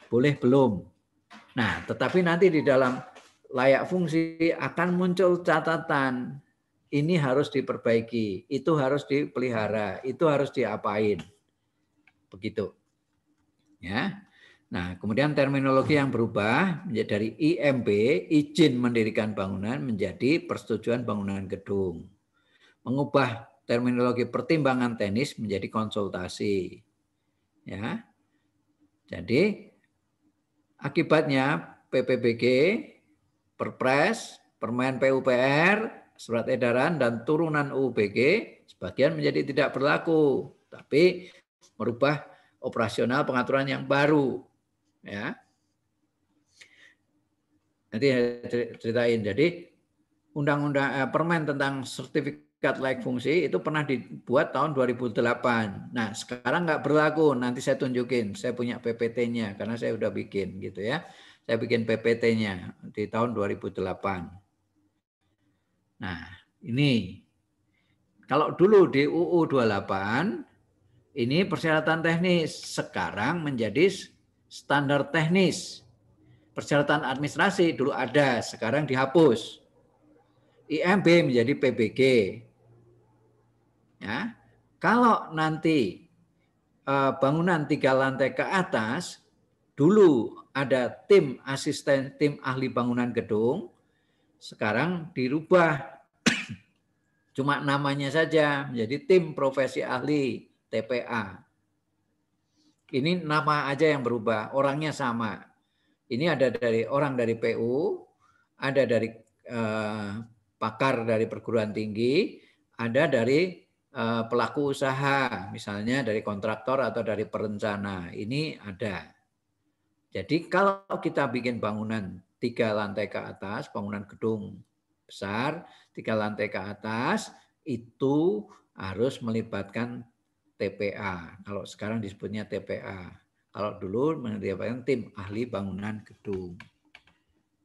boleh belum. Nah, tetapi nanti di dalam layak fungsi akan muncul catatan. Ini harus diperbaiki, itu harus dipelihara, itu harus diapain. Begitu. Ya. Nah, kemudian terminologi yang berubah menjadi dari IMB, izin mendirikan bangunan, menjadi persetujuan bangunan gedung. Mengubah terminologi pertimbangan teknis menjadi konsultasi. Ya. Jadi akibatnya PPBG, Perpres, Permen PUPR, surat edaran dan turunan UBG sebagian menjadi tidak berlaku, tapi merubah operasional pengaturan yang baru. Ya. Nanti ceritain. Jadi undang-undang permen tentang sertifikat sertifikat layak fungsi itu pernah dibuat tahun 2008. Nah, sekarang nggak berlaku. Nanti saya tunjukin. Saya punya PPT-nya karena saya udah bikin gitu ya. Saya bikin PPT-nya di tahun 2008. Nah, ini kalau dulu di UU 28 ini persyaratan teknis, sekarang menjadi standar teknis. Persyaratan administrasi dulu ada, sekarang dihapus. IMB menjadi PBG. Ya, kalau nanti bangunan 3 lantai ke atas, dulu ada tim asisten, tim ahli bangunan gedung, sekarang dirubah. Cuma namanya saja menjadi tim profesi ahli TPA. Ini nama aja yang berubah, orangnya sama. Ini ada dari orang dari PU, ada dari pakar dari perguruan tinggi, ada dari pelaku usaha, misalnya dari kontraktor atau dari perencana. Ini ada. Jadi kalau kita bikin bangunan 3 lantai ke atas, bangunan gedung besar 3 lantai ke atas, itu harus melibatkan TPA. Kalau sekarang disebutnya TPA. Kalau dulu melibatkan tim ahli bangunan gedung.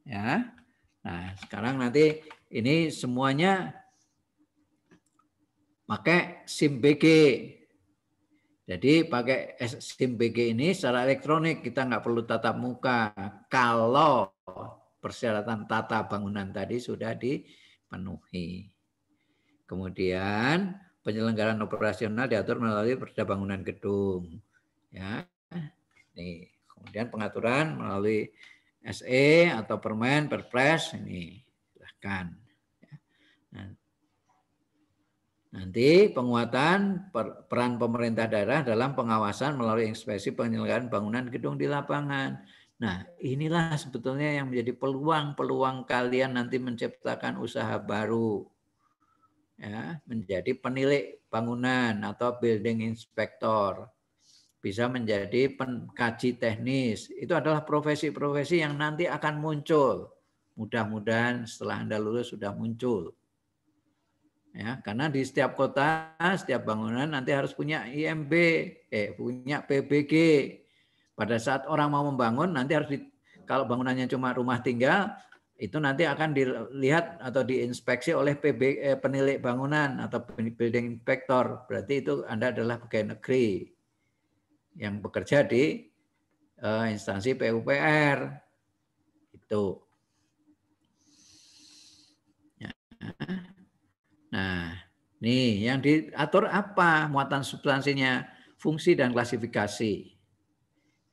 Ya. Nah, sekarang nanti ini semuanya pakai SIM BG. Jadi pakai SIM BG ini secara elektronik, kita nggak perlu tatap muka. Kalau persyaratan tata bangunan tadi sudah dipenuhi. Kemudian penyelenggaraan operasional diatur melalui Perda Bangunan Gedung. Ya. Nih, kemudian pengaturan melalui SE atau Permen, Perpres ini silahkan. Nah, nanti penguatan peran pemerintah daerah dalam pengawasan melalui inspeksi penyelenggaraan bangunan gedung di lapangan. Nah, inilah sebetulnya yang menjadi peluang-peluang kalian nanti menciptakan usaha baru. Ya, menjadi penilik bangunan atau building inspector. Bisa menjadi pengkaji teknis. Itu adalah profesi-profesi yang nanti akan muncul. Mudah-mudahan setelah Anda lulus sudah muncul. Ya, karena di setiap kota, setiap bangunan nanti harus punya IMB, punya PBG. Pada saat orang mau membangun, nanti harus kalau bangunannya cuma rumah tinggal, itu nanti akan dilihat atau diinspeksi oleh penilik bangunan atau building inspector. Berarti itu Anda adalah pegawai negeri yang bekerja di instansi PUPR. Itu. Ya. Nah, nih yang diatur apa muatan substansinya? Fungsi dan klasifikasi.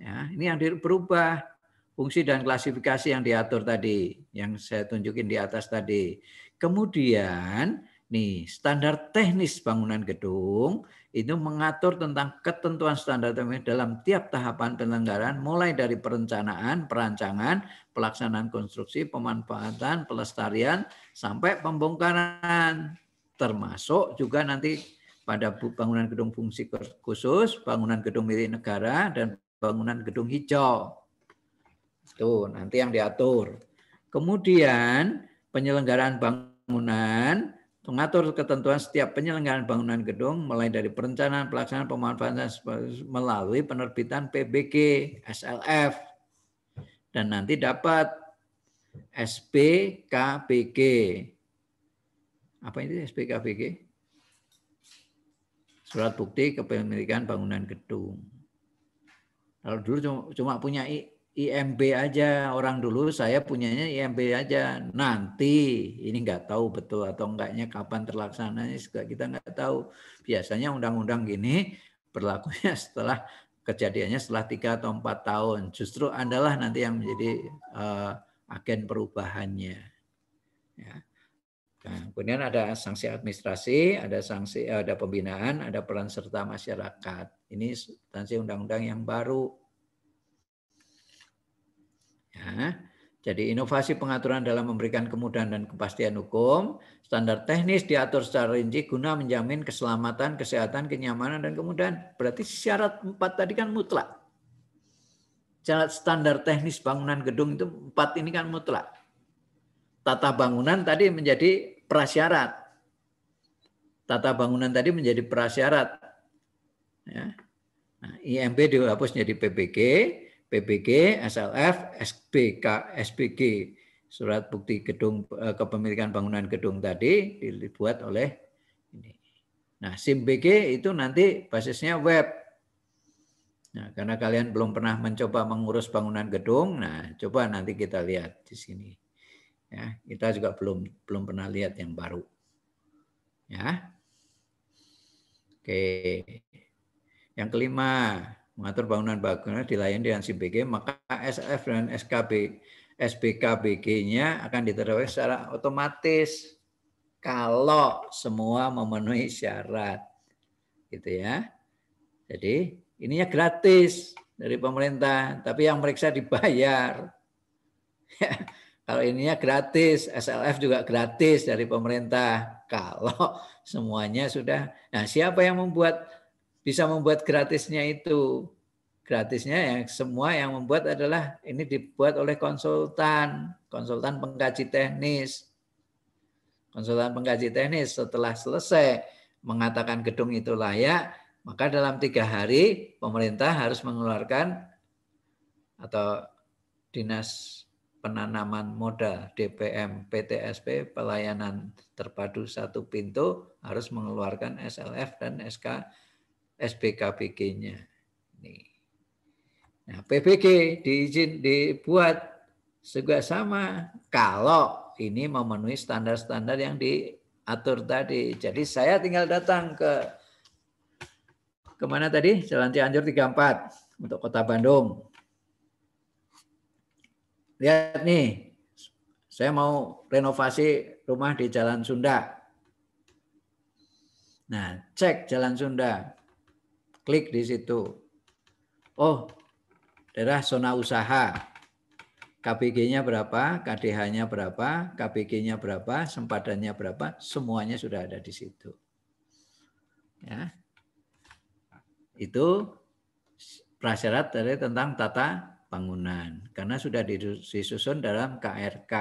Ya, ini yang berubah. Fungsi dan klasifikasi yang diatur tadi, yang saya tunjukin di atas tadi. Kemudian, nih standar teknis bangunan gedung itu mengatur tentang ketentuan standar teknis dalam tiap tahapan penyelenggaraan, mulai dari perencanaan, perancangan, pelaksanaan konstruksi, pemanfaatan, pelestarian, sampai pembongkaran. Termasuk juga nanti pada bangunan gedung fungsi khusus, bangunan gedung milik negara, dan bangunan gedung hijau. Itu nanti yang diatur. Kemudian penyelenggaraan bangunan mengatur ketentuan setiap penyelenggaraan bangunan gedung mulai dari perencanaan, pelaksanaan, pemanfaatan melalui penerbitan PBG, SLF, dan nanti dapat SPKBG. Apa itu SPKBG? Surat bukti kepemilikan bangunan gedung. Kalau dulu cuma punya IMB aja, orang dulu saya punyanya IMB aja. Nanti ini nggak tahu betul atau enggaknya kapan terlaksananya juga kita nggak tahu. Biasanya undang-undang gini berlakunya setelah kejadiannya setelah 3 atau 4 tahun. Justru Andalah nanti yang menjadi agen perubahannya. Ya. Nah, kemudian ada sanksi administrasi, ada pembinaan, ada peran serta masyarakat. Ini substansi undang-undang yang baru. Ya, jadi inovasi pengaturan dalam memberikan kemudahan dan kepastian hukum, standar teknis diatur secara rinci guna menjamin keselamatan, kesehatan, kenyamanan, dan kemudahan. Berarti syarat 4 tadi kan mutlak. Syarat standar teknis bangunan gedung itu 4 ini kan mutlak. Tata bangunan tadi menjadi prasyarat. tata bangunan tadi menjadi prasyarat. Ya. Nah, IMB dihapus jadi PBG, SLF, SBG, surat bukti gedung kepemilikan bangunan gedung tadi dibuat oleh ini. Nah, SIM BG itu nanti basisnya web. Nah, karena kalian belum pernah mencoba mengurus bangunan gedung, nah coba nanti kita lihat di sini. Ya, kita juga belum pernah lihat yang baru. Ya. Oke. Yang kelima, mengatur bangunan dilayani dengan SIM BG, maka SLF dan SBKBG-nya akan diterapkan secara otomatis kalau semua memenuhi syarat. Gitu ya. Jadi ininya gratis dari pemerintah, tapi yang meriksa dibayar. Kalau ininya gratis, SLF juga gratis dari pemerintah. Kalau semuanya sudah, nah siapa yang bisa membuat gratisnya itu? Gratisnya yang semua yang membuat adalah ini dibuat oleh konsultan pengkaji teknis. Konsultan pengkaji teknis setelah selesai mengatakan gedung itu layak, maka dalam 3 hari pemerintah harus mengeluarkan atau Dinas Penanaman Modal DPM PTSP pelayanan terpadu satu pintu harus mengeluarkan SLF dan SBKBG-nya. Nah, PBG dibuat juga sama kalau ini memenuhi standar-standar yang diatur tadi. Jadi saya tinggal datang ke mana tadi? Jalan Cianjur 34 untuk Kota Bandung. Lihat nih, saya mau renovasi rumah di Jalan Sunda. Nah, cek Jalan Sunda. Klik di situ. Oh, daerah zona usaha. KBG-nya berapa, KDH-nya berapa, KBG-nya berapa, sempadannya berapa, semuanya sudah ada di situ. Ya. Itu prasyarat dari tentang tata bangunan. Karena sudah disusun dalam KRK.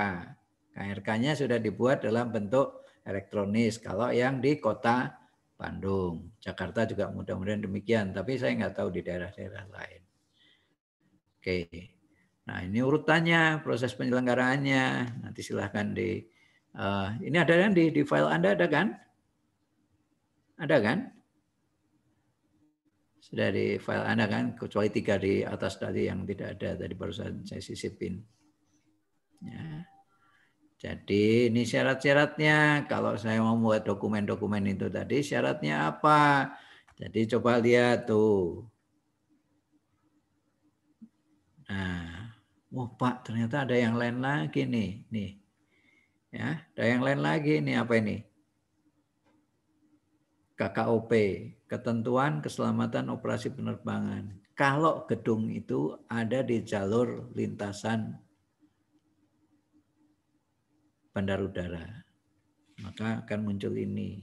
KRK-nya sudah dibuat dalam bentuk elektronis. Kalau yang di Kota Bandung. Jakarta juga mudah-mudahan demikian. Tapi saya nggak tahu di daerah-daerah lain. Oke. Nah, ini urutannya, proses penyelenggaraannya. Nanti silahkan ini ada kan di file Anda ada kan? Ada kan? Sudah di file Anda kan, kecuali 3 di atas tadi yang tidak ada, tadi barusan saya sisipin. Ya. Jadi ini syarat-syaratnya, kalau saya mau membuat dokumen-dokumen itu tadi, syaratnya apa? Jadi coba lihat tuh. Nah, Pak, ternyata ada yang lain lagi nih. Ya, ada yang lain lagi nih, apa ini? KKOP, Ketentuan Keselamatan Operasi Penerbangan. Kalau gedung itu ada di jalur lintasan bandar udara, maka akan muncul ini.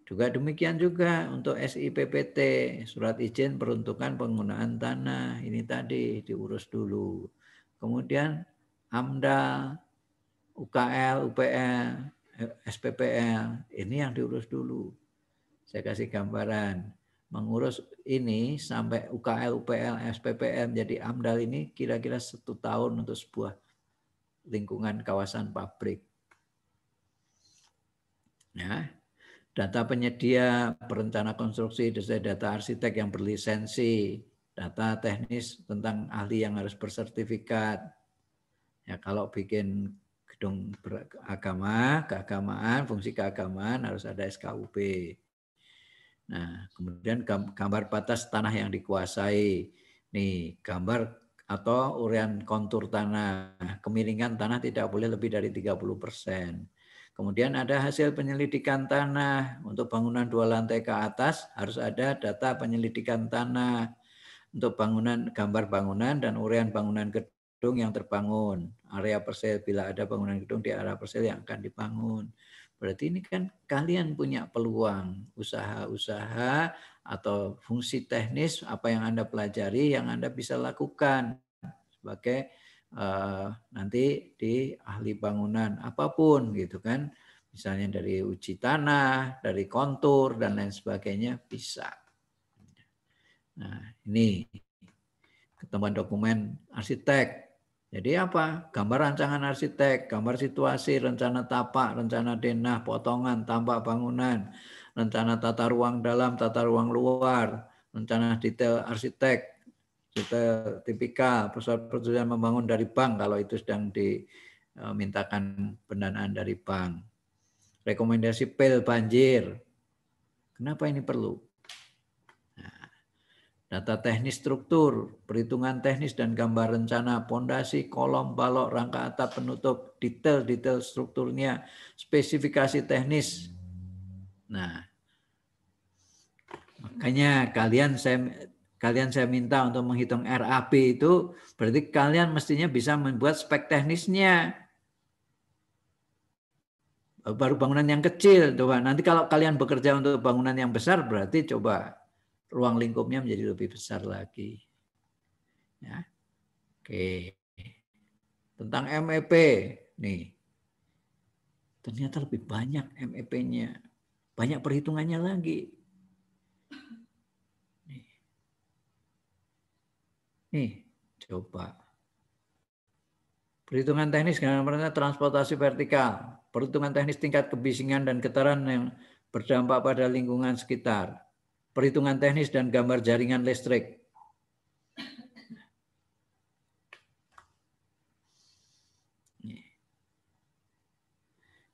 Juga demikian juga untuk SIPPT, Surat Izin Peruntukan Penggunaan Tanah, ini tadi diurus dulu. Kemudian AMDAL, UKL, UPL, SPPL, ini yang diurus dulu. Saya kasih gambaran, mengurus ini sampai UKL, UPL, SPPL jadi AMDAL ini kira-kira 1 tahun untuk sebuah lingkungan kawasan pabrik. Ya, data penyedia, perencana konstruksi, data arsitek yang berlisensi, data teknis tentang ahli yang harus bersertifikat. Ya, kalau bikin gedung keagamaan, fungsi keagamaan harus ada SKUP. Nah, kemudian gambar batas tanah yang dikuasai. Nih, gambar atau urian kontur tanah. Kemiringan tanah tidak boleh lebih dari 30%. Kemudian ada hasil penyelidikan tanah. Untuk bangunan 2 lantai ke atas harus ada data penyelidikan tanah. Untuk bangunan, gambar bangunan dan urian bangunan gedung yang terbangun. Area persel, bila ada bangunan gedung di area persel yang akan dibangun. Berarti ini kan kalian punya peluang usaha-usaha atau fungsi teknis apa yang Anda pelajari yang Anda bisa lakukan sebagai nanti di ahli bangunan apapun gitu kan. Misalnya dari uji tanah, dari kontur, dan lain sebagainya bisa. Nah, ini ketemuan dokumen arsitek. Jadi apa? Gambar rancangan arsitek, gambar situasi, rencana tapak, rencana denah, potongan, tampak bangunan, rencana tata ruang dalam, tata ruang luar, rencana detail arsitek, detail tipikal, persoalan membangun dari bank kalau itu sedang dimintakan pendanaan dari bank. Rekomendasi PIL banjir. Kenapa ini perlu? Data teknis struktur, perhitungan teknis dan gambar rencana, pondasi, kolom, balok, rangka atap, penutup, detail-detail strukturnya, spesifikasi teknis. Nah, makanya kalian saya minta untuk menghitung RAB itu, berarti kalian mestinya bisa membuat spek teknisnya. Baru bangunan yang kecil, coba nanti kalau kalian bekerja untuk bangunan yang besar, berarti coba ruang lingkupnya menjadi lebih besar lagi. Ya. Oke. Tentang MEP nih. Ternyata lebih banyak MEP-nya. Banyak perhitungannya lagi. Nih, coba. Perhitungan teknis gambarannya transportasi vertikal, perhitungan teknis tingkat kebisingan dan getaran yang berdampak pada lingkungan sekitar, perhitungan teknis dan gambar jaringan listrik.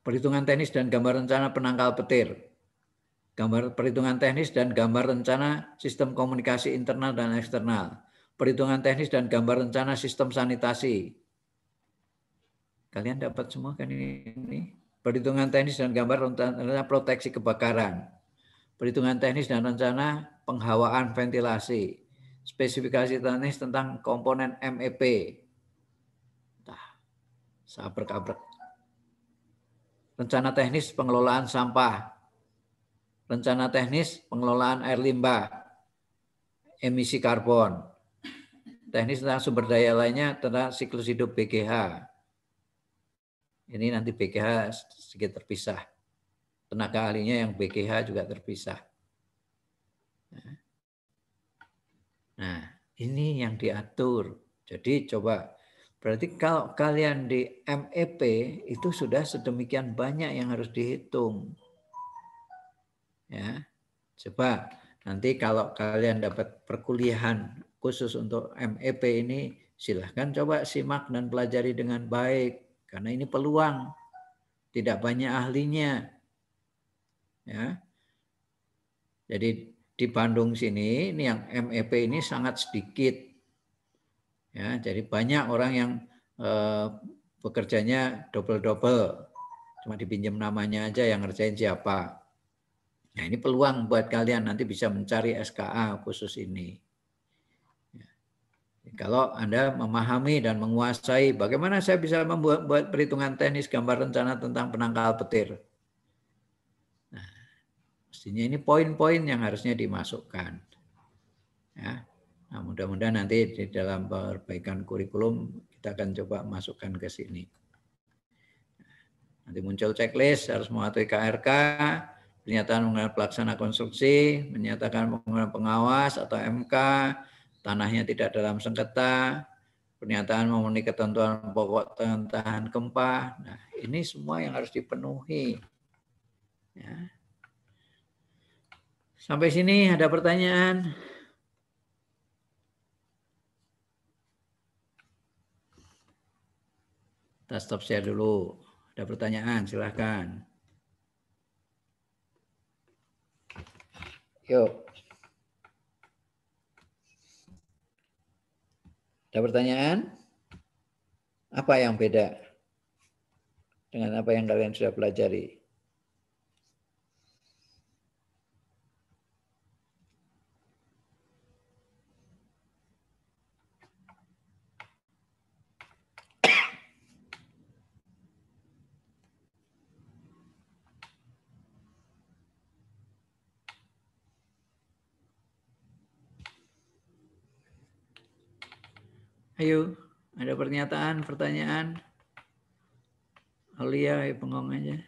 Perhitungan teknis dan gambar rencana penangkal petir, gambar perhitungan teknis dan gambar rencana sistem komunikasi internal dan eksternal, perhitungan teknis dan gambar rencana sistem sanitasi. Kalian dapat semua kan ini? Perhitungan teknis dan gambar rencana proteksi kebakaran, perhitungan teknis dan rencana penghawaan ventilasi, spesifikasi teknis tentang komponen MEP. Sabrek-abrek. Rencana teknis pengelolaan sampah, rencana teknis pengelolaan air limbah, emisi karbon, teknis tentang sumber daya lainnya tentang siklus hidup BGH. Ini nanti BGH sedikit terpisah. Tenaga ahlinya yang BGH juga terpisah. Nah, ini yang diatur. Jadi coba, berarti kalau kalian di MEP itu sudah sedemikian banyak yang harus dihitung. Ya, coba nanti kalau kalian dapat perkuliahan khusus untuk MEP ini, silahkan coba simak dan pelajari dengan baik. Karena ini peluang, tidak banyak ahlinya. Ya, jadi di Bandung sini, ini yang MEP ini sangat sedikit. Ya, jadi banyak orang yang bekerjanya double-double. Cuma dipinjam namanya aja yang ngerjain siapa. Nah, ini peluang buat kalian nanti bisa mencari SKA khusus ini. Ya. Kalau Anda memahami dan menguasai bagaimana saya bisa membuat perhitungan teknis gambar rencana tentang penangkal petir. Nah, mestinya ini poin-poin yang harusnya dimasukkan. Ya. Nah, mudah-mudahan nanti di dalam perbaikan kurikulum kita akan coba masukkan ke sini. Nanti muncul checklist, harus mematuhi KRK, pernyataan mengenai pelaksana konstruksi, menyatakan mengenai pengawas atau MK, tanahnya tidak dalam sengketa, pernyataan memenuhi ketentuan pokok tahan gempa. Nah, ini semua yang harus dipenuhi. Ya. Sampai sini ada pertanyaan? Kita stop share dulu. Ada pertanyaan, silahkan. Yuk. Ada pertanyaan? Apa yang beda dengan apa yang kalian sudah pelajari? Ayo, ada pernyataan, pertanyaan? Aulia, bengong aja.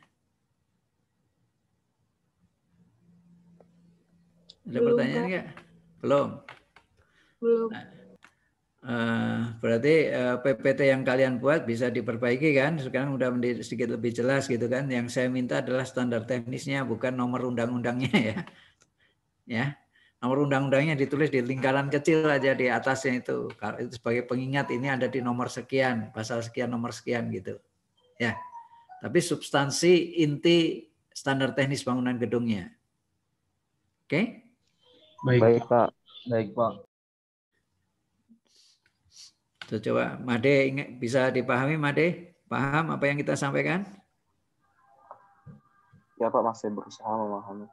Ada Belum, pertanyaan Pak. nggak? Belum. Belum. Berarti PPT yang kalian buat bisa diperbaiki kan? Sekarang udah sedikit lebih jelas gitu kan? Yang saya minta adalah standar teknisnya, bukan nomor undang-undangnya ya. Ya, nomor undang-undangnya ditulis di lingkaran kecil aja di atasnya itu. Itu sebagai pengingat ini ada di nomor sekian, pasal sekian, nomor sekian gitu. Ya. Tapi substansi inti standar teknis bangunan gedungnya. Oke? Baik, Pak. Baik, Pak. Coba Made bisa dipahami, Made? Paham apa yang kita sampaikan? Ya, Pak, masih berusaha memahami.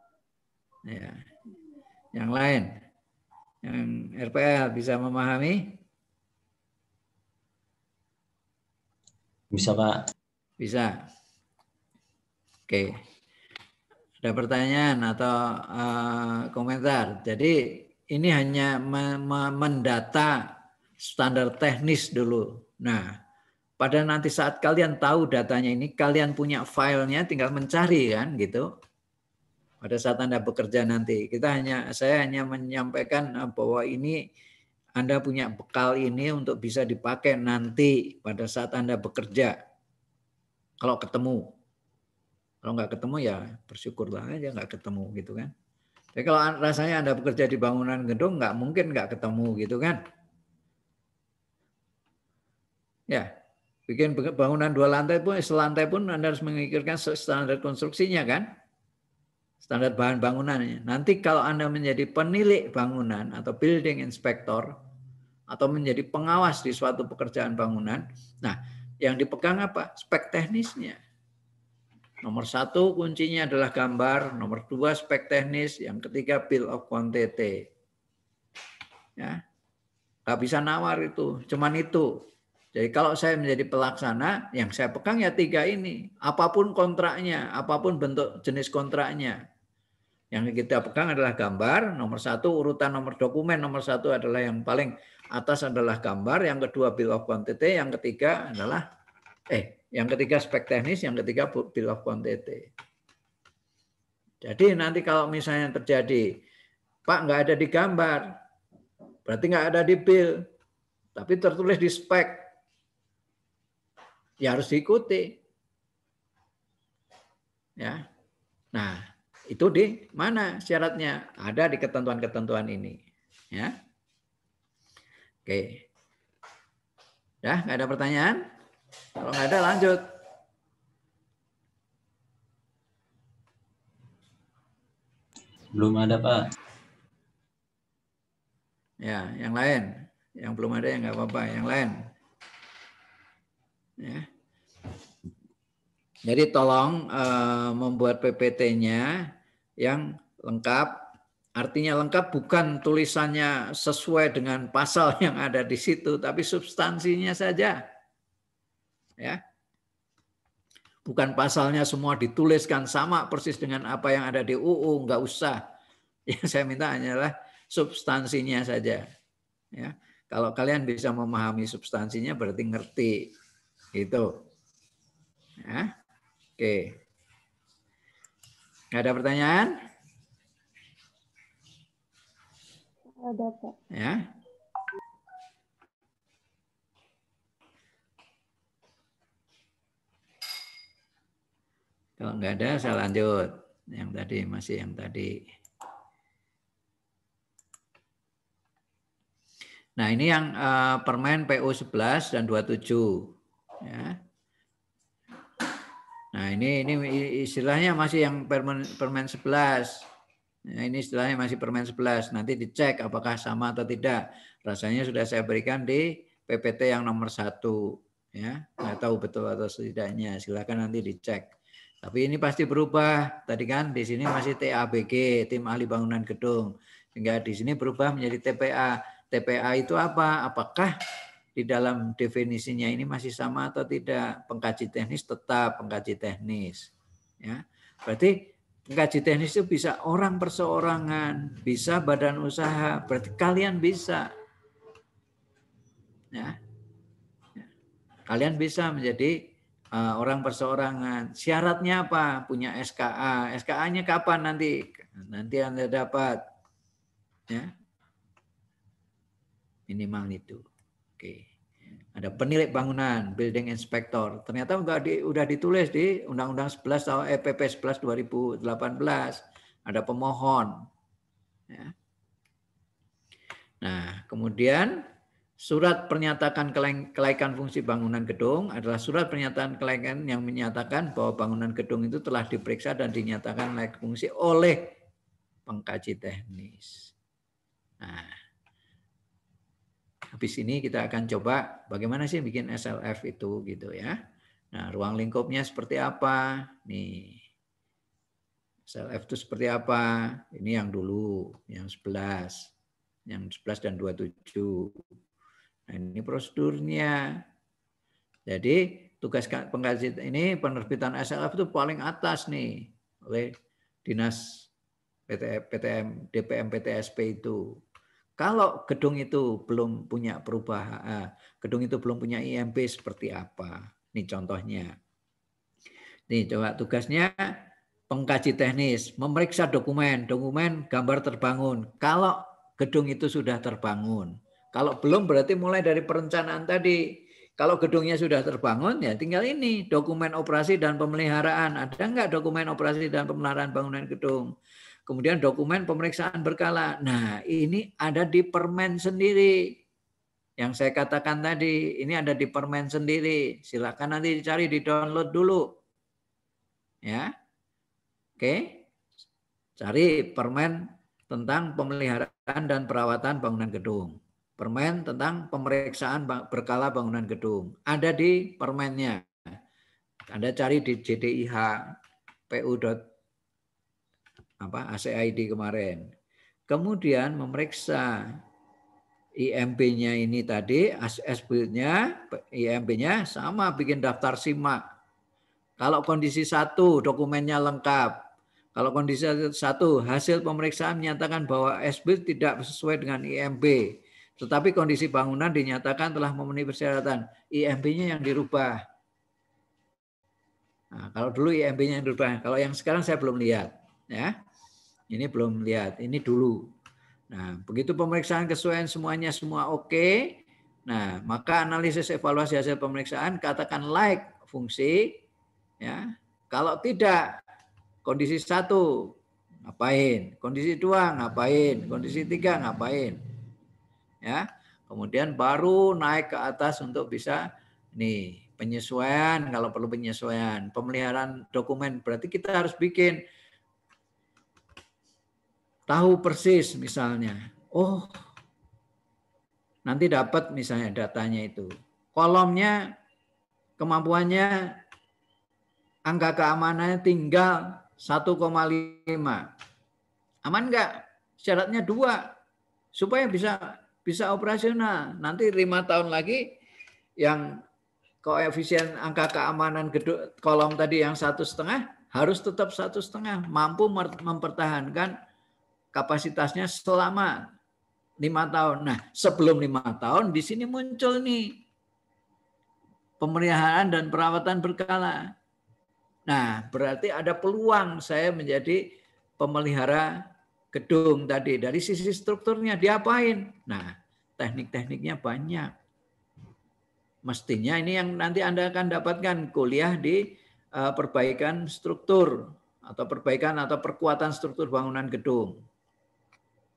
Ya. Yang lain, yang RPL bisa memahami? Bisa, Pak. Bisa. Oke. Ada pertanyaan atau komentar? Jadi ini hanya mendata standar teknis dulu. Nah, pada nanti saat kalian tahu datanya ini, kalian punya filenya, tinggal mencari kan, gitu. Pada saat Anda bekerja nanti, saya hanya menyampaikan bahwa ini Anda punya bekal ini untuk bisa dipakai nanti pada saat Anda bekerja. Kalau ketemu. Kalau nggak ketemu ya bersyukurlah aja nggak ketemu gitu kan. Tapi kalau rasanya Anda bekerja di bangunan gedung nggak mungkin nggak ketemu gitu kan. Ya, bikin bangunan 2 lantai pun, selantai pun Anda harus memikirkan standar konstruksinya kan. Standar bahan bangunannya. Nanti kalau Anda menjadi penilik bangunan atau building inspector atau menjadi pengawas di suatu pekerjaan bangunan, nah yang dipegang apa? Spek teknisnya. Nomor 1 kuncinya adalah gambar, nomor 2 spek teknis, yang ketiga bill of quantity. Ya, nggak bisa nawar itu, cuman itu. Jadi kalau saya menjadi pelaksana, yang saya pegang ya 3 ini. Apapun kontraknya, apapun bentuk jenis kontraknya. Yang kita pegang adalah gambar, nomor 1 urutan nomor dokumen, nomor 1 adalah yang paling atas adalah gambar, yang kedua bill of quantity, yang ketiga adalah yang ketiga spek teknis, yang ketiga bill of quantity. Jadi nanti kalau misalnya terjadi, Pak nggak ada di gambar, berarti nggak ada di bill, tapi tertulis di spek, ya harus diikuti. Ya, nah itu di mana syaratnya? Ada di ketentuan-ketentuan ini. Ya, oke. Ya, nggak ada pertanyaan? Kalau nggak ada lanjut. Belum ada, Pak. Ya, yang lain. Yang belum ada ya nggak apa-apa. Yang lain. Ya. Jadi tolong membuat PPT-nya yang lengkap. Artinya lengkap bukan tulisannya sesuai dengan pasal yang ada di situ, tapi substansinya saja. Ya. Bukan pasalnya semua dituliskan sama persis dengan apa yang ada di UU, nggak usah. Yang saya minta hanyalah substansinya saja. Ya. Kalau kalian bisa memahami substansinya berarti ngerti. Gitu. Ya. Oke. Nggak ada pertanyaan? Ada, Pak. Ya. Kalau nggak ada, saya lanjut. Yang tadi, masih yang tadi. Nah, ini yang Permen PU 11 dan 27. Ya. Nah, ini istilahnya masih yang Permen 11. Nah, ini istilahnya masih Permen 11. Nanti dicek apakah sama atau tidak. Rasanya sudah saya berikan di PPT yang nomor 1. Ya, nggak tahu betul atau tidaknya. Silakan nanti dicek. Tapi ini pasti berubah. Tadi kan di sini masih TABG, tim ahli bangunan gedung. Sehingga di sini berubah menjadi TPA. TPA itu apa? Apakah di dalam definisinya ini masih sama atau tidak? Pengkaji teknis tetap pengkaji teknis. Ya, berarti pengkaji teknis itu bisa orang perseorangan, bisa badan usaha. Berarti kalian bisa. Ya, kalian bisa menjadi orang perseorangan. Syaratnya apa? Punya SKA. SKA-nya kapan nanti? Nanti Anda dapat Ya. Minimal itu. Oke. Ada penilik bangunan, building inspector. Ternyata udah ditulis di Undang-Undang 11 atau PP 11 2018. Ada pemohon. Ya. Nah, kemudian surat pernyataan kelaikan fungsi bangunan gedung adalah surat pernyataan kelaikan yang menyatakan bahwa bangunan gedung itu telah diperiksa dan dinyatakan layak fungsi oleh pengkaji teknis. Nah, habis ini kita akan coba bagaimana sih bikin SLF itu gitu ya. Nah, ruang lingkupnya seperti apa? Nih. SLF itu seperti apa? Ini yang dulu, yang 11. Yang 11 dan 27. Nah, ini prosedurnya. Jadi, tugas pengkaji ini penerbitan SLF itu paling atas nih oleh Dinas PTM, DPM PTSP itu. Kalau gedung itu belum punya perubahan, gedung itu belum punya IMB seperti apa? Ini contohnya. Nih coba tugasnya pengkaji teknis, memeriksa dokumen gambar terbangun. Kalau gedung itu sudah terbangun. Kalau belum berarti mulai dari perencanaan tadi. Kalau gedungnya sudah terbangun ya tinggal ini dokumen operasi dan pemeliharaan. Ada enggak dokumen operasi dan pemeliharaan bangunan gedung? Kemudian dokumen pemeriksaan berkala. Nah, ini ada di Permen sendiri. Yang saya katakan tadi, ini ada di Permen sendiri. Silakan nanti dicari, di-download dulu. Ya. Oke. Cari Permen tentang pemeliharaan dan perawatan bangunan gedung. Permen tentang pemeriksaan berkala bangunan gedung. Ada di permennya. Anda cari di JDIH ACID kemarin. Kemudian memeriksa IMB-nya ini tadi, SB-nya, IMB-nya sama bikin daftar simak. Kalau kondisi 1 dokumennya lengkap. Kalau kondisi 1 hasil pemeriksaan menyatakan bahwa SB tidak sesuai dengan IMB. Tetapi kondisi bangunan dinyatakan telah memenuhi persyaratan. IMB-nya yang dirubah. Nah, kalau dulu IMB-nya yang dirubah. Kalau yang sekarang saya belum lihat. Ya, ini belum lihat. Ini dulu. Nah, begitu pemeriksaan kesesuaian semuanya semua oke. Nah, maka analisis evaluasi hasil pemeriksaan katakan layak fungsi. Ya, kalau tidak, kondisi 1 ngapain? Kondisi 2 ngapain? Kondisi 3 ngapain? Ya, kemudian baru naik ke atas untuk bisa nih penyesuaian kalau perlu penyesuaian, pemeliharaan dokumen berarti kita harus bikin tahu persis misalnya. Oh, nanti dapat misalnya datanya itu. Kolomnya kemampuannya angka keamanannya tinggal 1,5. Aman enggak? Syaratnya 2 supaya bisa operasional. Nanti 5 tahun lagi yang koefisien angka keamanan gedung kolom tadi yang 1,5 harus tetap 1,5 mampu mempertahankan kapasitasnya selama 5 tahun. Nah, sebelum 5 tahun di sini muncul nih pemeliharaan dan perawatan berkala. Nah, berarti ada peluang saya menjadi pemelihara gedung tadi. Dari sisi strukturnya diapain? Nah, teknik-tekniknya banyak. Mestinya ini yang nanti Anda akan dapatkan kuliah di perbaikan struktur atau perbaikan atau perkuatan struktur bangunan gedung.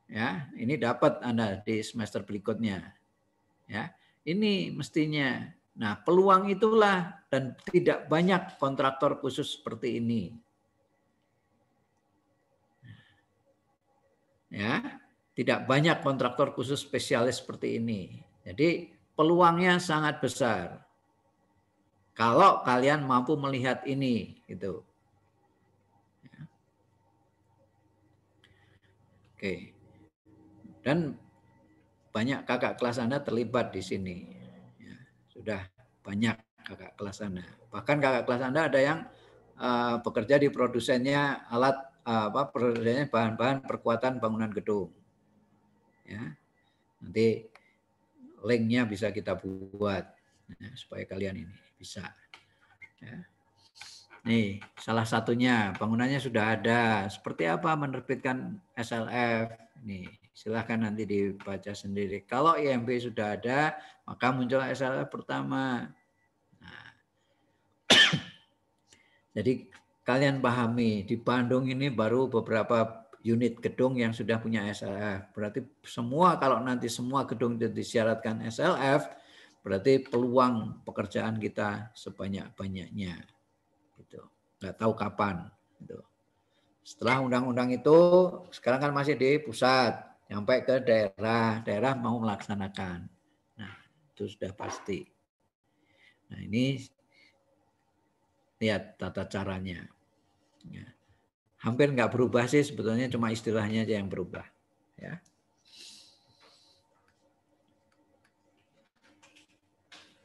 Ya, ini dapat Anda di semester berikutnya. Ya, ini mestinya. Nah, peluang itulah dan tidak banyak kontraktor khusus seperti ini. Ya, tidak banyak kontraktor khusus spesialis seperti ini. Jadi peluangnya sangat besar. Kalau kalian mampu melihat ini, gitu. Ya. Oke. Dan banyak kakak kelas Anda terlibat di sini. Ya, sudah banyak kakak kelas Anda. Bahkan kakak kelas Anda ada yang bekerja di produsennya alat produsennya bahan-bahan perkuatan bangunan gedung. Ya, nanti linknya bisa kita buat ya, supaya kalian ini bisa. Ya. Nih, salah satunya bangunannya sudah ada. Seperti apa menerbitkan SLF? Nih, Silahkan nanti dibaca sendiri. Kalau IMB sudah ada, maka muncul SLF pertama. Nah, jadi kalian pahami, di Bandung ini baru beberapa unit gedung yang sudah punya SLF. Berarti semua, kalau nanti semua gedung itu disyaratkan SLF, berarti peluang pekerjaan kita sebanyak-banyaknya. Gitu. Nggak tahu kapan. Gitu. Setelah undang-undang itu, sekarang kan masih di pusat, sampai ke daerah, daerah mau melaksanakan. Nah, itu sudah pasti. Nah, ini lihat tata caranya. Ya. Hampir nggak berubah sih, sebetulnya cuma istilahnya aja yang berubah. Ya.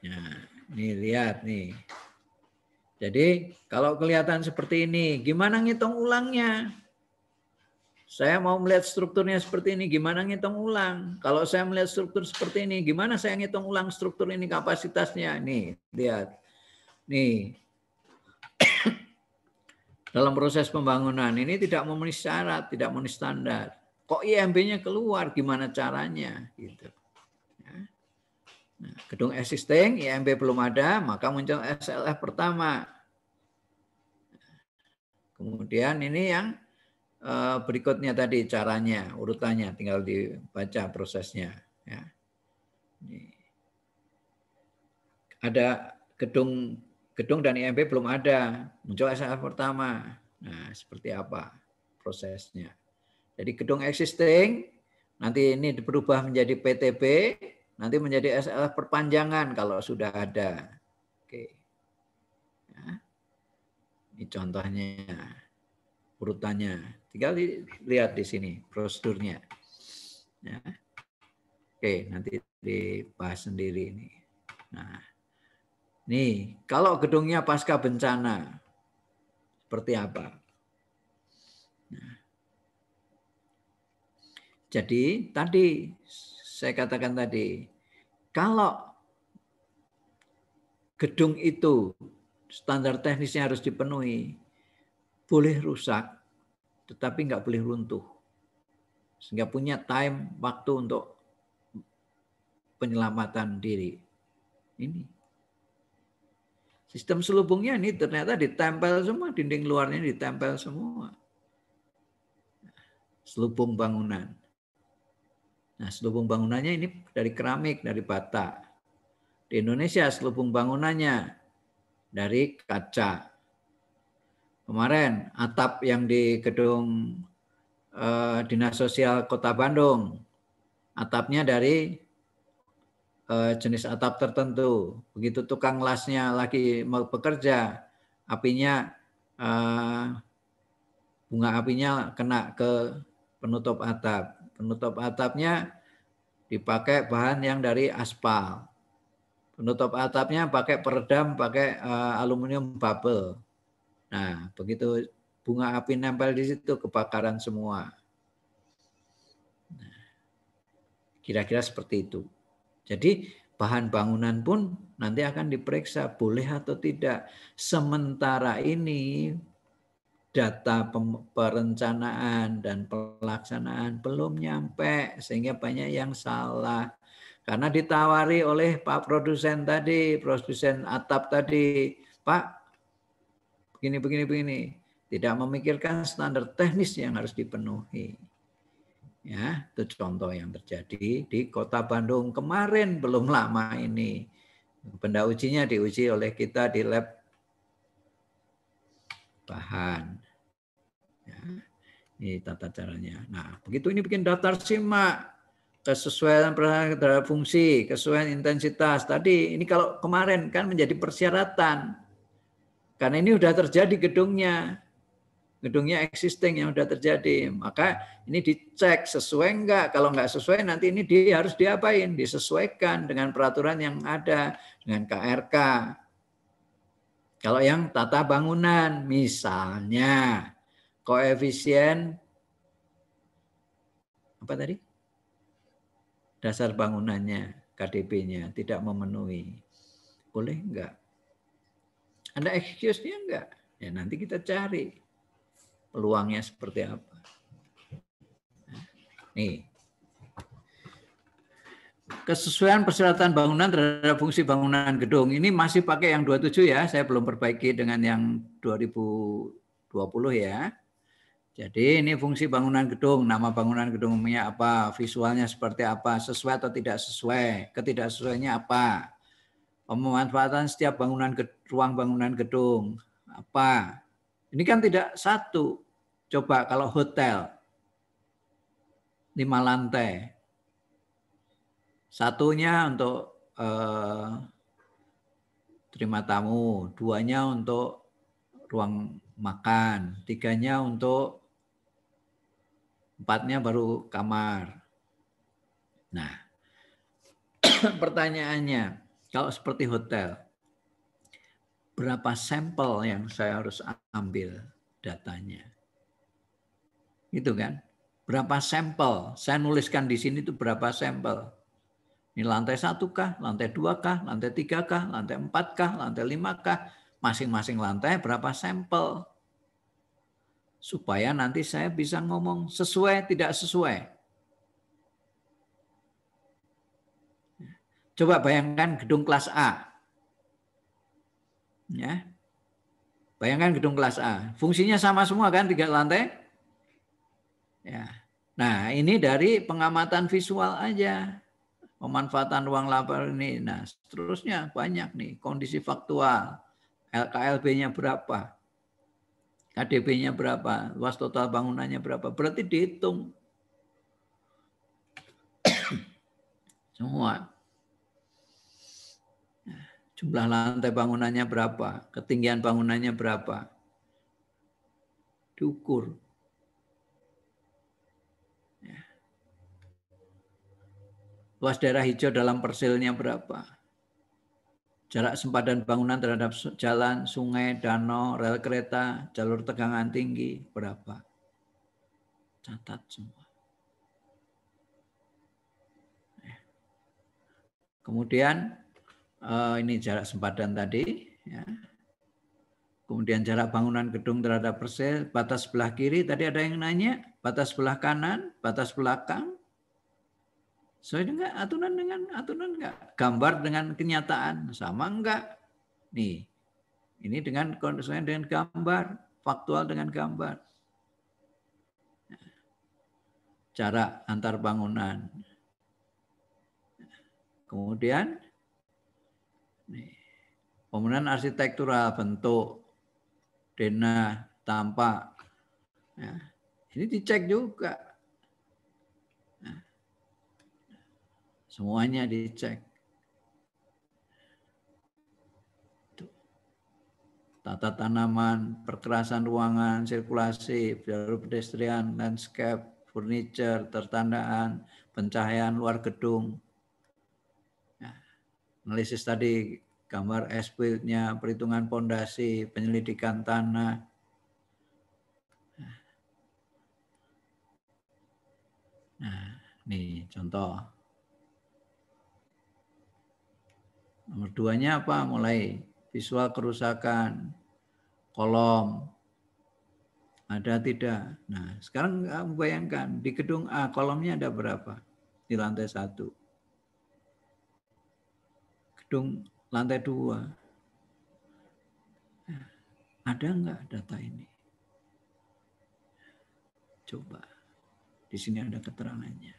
Nah, ini lihat nih. Jadi kalau kelihatan seperti ini, gimana ngitung ulangnya? Saya mau melihat strukturnya seperti ini, gimana ngitung ulang? Kalau saya melihat struktur seperti ini, gimana saya ngitung ulang struktur ini kapasitasnya? Nih, lihat. Nih. Dalam proses pembangunan ini tidak memenuhi syarat, tidak memenuhi standar. Kok IMB-nya keluar, gimana caranya? Gitu. Nah, gedung existing, IMB belum ada, maka muncul SLF pertama. Kemudian ini yang berikutnya tadi caranya, urutannya, tinggal dibaca prosesnya. Ya. Ada gedung dan IMB belum ada, muncul SLF pertama. Nah, seperti apa prosesnya? Jadi gedung existing, nanti ini berubah menjadi PTB, nanti menjadi SLF perpanjangan kalau sudah ada. Oke. Ya. Ini contohnya, urutannya. Tinggal lihat di sini prosedurnya. Ya. Oke, nanti dibahas sendiri ini. Nah, nih kalau gedungnya pasca bencana seperti apa? Nah, jadi tadi saya katakan tadi, kalau gedung itu standar teknisnya harus dipenuhi, boleh rusak, tetapi nggak boleh runtuh. Sehingga punya time, waktu untuk penyelamatan diri. Ini. Sistem selubungnya ini ternyata ditempel semua, dinding luarnya ditempel semua. Selubung bangunan. Nah, selubung bangunannya ini dari keramik, dari bata. Di Indonesia selubung bangunannya dari kaca. Kemarin atap yang di gedung Dinas Sosial Kota Bandung, atapnya dari jenis atap tertentu. Begitu tukang lasnya lagi mau bekerja, apinya bunga apinya kena ke penutup atap. Penutup atapnya dipakai bahan yang dari aspal. Penutup atapnya pakai peredam, pakai aluminium bubble. Nah, begitu bunga api nempel di situ, kebakaran semua. Nah, kira-kira seperti itu. Jadi bahan bangunan pun nanti akan diperiksa boleh atau tidak. Sementara ini data perencanaan dan pelaksanaan belum nyampe sehingga banyak yang salah. Karena ditawari oleh Pak produsen tadi, produsen atap tadi, Pak begini. Tidak memikirkan standar teknis yang harus dipenuhi. Ya, itu contoh yang terjadi di Kota Bandung kemarin, belum lama ini. Benda ujinya diuji oleh kita di lab bahan. Ya, ini tata caranya. Nah, begitu ini bikin daftar simak, kesesuaian terhadap fungsi, kesesuaian intensitas. Tadi ini kalau kemarin kan menjadi persyaratan. Karena ini sudah terjadi gedungnya existing yang sudah terjadi. Maka ini dicek sesuai enggak. Kalau enggak sesuai nanti ini harus diapain? Disesuaikan dengan peraturan yang ada, dengan KRK. Kalau yang tata bangunan, misalnya koefisien apa tadi? Dasar bangunannya, KDP-nya tidak memenuhi. Boleh enggak? Ada excuse-nya enggak? Ya nanti kita cari peluangnya seperti apa. Nih, kesesuaian persyaratan bangunan terhadap fungsi bangunan gedung. Ini masih pakai yang 27 ya, saya belum perbaiki dengan yang 2020 ya. Jadi ini fungsi bangunan gedung, nama bangunan gedungnya apa, visualnya seperti apa, sesuai atau tidak sesuai, ketidaksesuaiannya apa, pemanfaatan setiap ruang bangunan gedung, apa. Ini kan tidak satu. Coba kalau hotel, 5 lantai, satunya untuk terima tamu, 2-nya untuk ruang makan, 3-nya untuk 4-nya baru kamar. Nah, pertanyaannya, kalau seperti hotel, berapa sampel yang saya harus ambil datanya? Gitu kan? Berapa sampel? Saya nuliskan di sini itu berapa sampel. Ini lantai 1 kah, lantai 2 kah, lantai 3 kah, lantai 4 kah, lantai 5 kah, masing-masing lantai berapa sampel. Supaya nanti saya bisa ngomong sesuai, tidak sesuai. Coba bayangkan gedung kelas A. Ya. Bayangkan gedung kelas A. Fungsinya sama semua kan, 3 lantai? Ya. Nah, ini dari pengamatan visual aja. Pemanfaatan ruang lapar ini. Nah, seterusnya banyak nih. Kondisi faktual. KLB-nya berapa? KDB-nya berapa? Luas total bangunannya berapa? Berarti dihitung. Semua. Nah, jumlah lantai bangunannya berapa? Ketinggian bangunannya berapa? Diukur. Luas daerah hijau dalam persilnya berapa? Jarak sempadan bangunan terhadap jalan, sungai, danau, rel kereta, jalur tegangan tinggi berapa? Catat semua. Kemudian ini jarak sempadan tadi. Ya. Kemudian jarak bangunan gedung terhadap persil, batas sebelah kiri. Tadi ada yang nanya, batas sebelah kanan, batas belakang. Sesuai dengan aturan enggak? Gambar dengan kenyataan sama enggak? Nih, ini dengan konsesuaian dengan gambar, faktual dengan gambar. Jarak antar bangunan. Kemudian nih, bangunan arsitektural, bentuk, denah, tampak. Ya, ini dicek juga. Semuanya dicek. Tata tanaman, perkerasan ruangan, sirkulasi, jalur pedestrian, landscape, furniture, tertandaan, pencahayaan luar gedung. Ya, analisis tadi, gambar as-built-nya, perhitungan pondasi, penyelidikan tanah. Nah, nih contoh. Nomor 2-nya apa? Mulai visual kerusakan, kolom, ada tidak? Nah, sekarang kamu bayangkan di gedung A kolomnya ada berapa? Di lantai 1. Gedung lantai 2. Ada enggak data ini? Coba. Di sini ada keterangannya.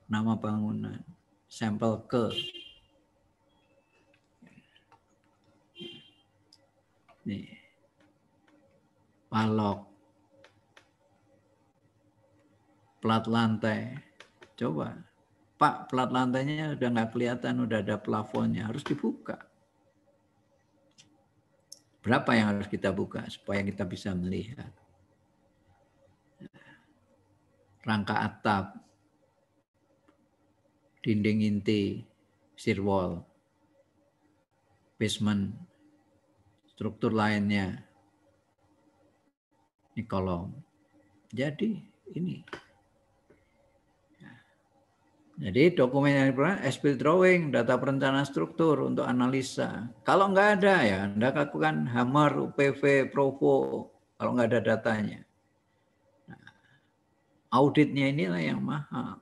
Nama bangunan, sampel ke. Nih, palok, plat lantai. Coba, Pak, plat lantainya udah nggak kelihatan, udah ada plafonnya, harus dibuka. Berapa yang harus kita buka supaya kita bisa melihat? Rangka atap, dinding inti, shear wall, basement, struktur lainnya, ini kolom. Jadi ini. Jadi dokumen yang diperlukan, as-built drawing, data perencanaan struktur untuk analisa. Kalau nggak ada ya, Anda lakukan Hammer, UPV, Provo, kalau nggak ada datanya. Nah, auditnya inilah yang mahal.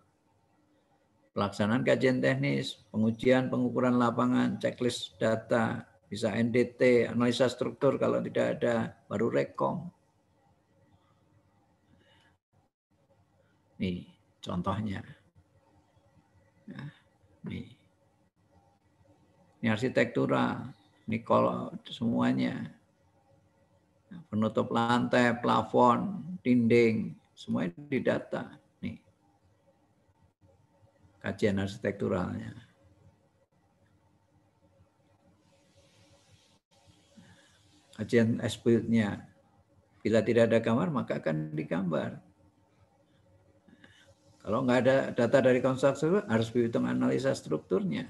pelaksanaan kajian teknis, pengujian, pengukuran lapangan, checklist data, bisa NDT, analisa struktur kalau tidak ada, baru rekom. Nih contohnya. Nah, nih. Ini arsitektural, ini kalau semuanya. Penutup lantai, plafon, dinding, semuanya didata. Nih. Kajian arsitekturalnya. Kajian as-built-nya. Bila tidak ada gambar, maka akan digambar. Kalau nggak ada data dari konstruktor, harus dihitung analisa strukturnya.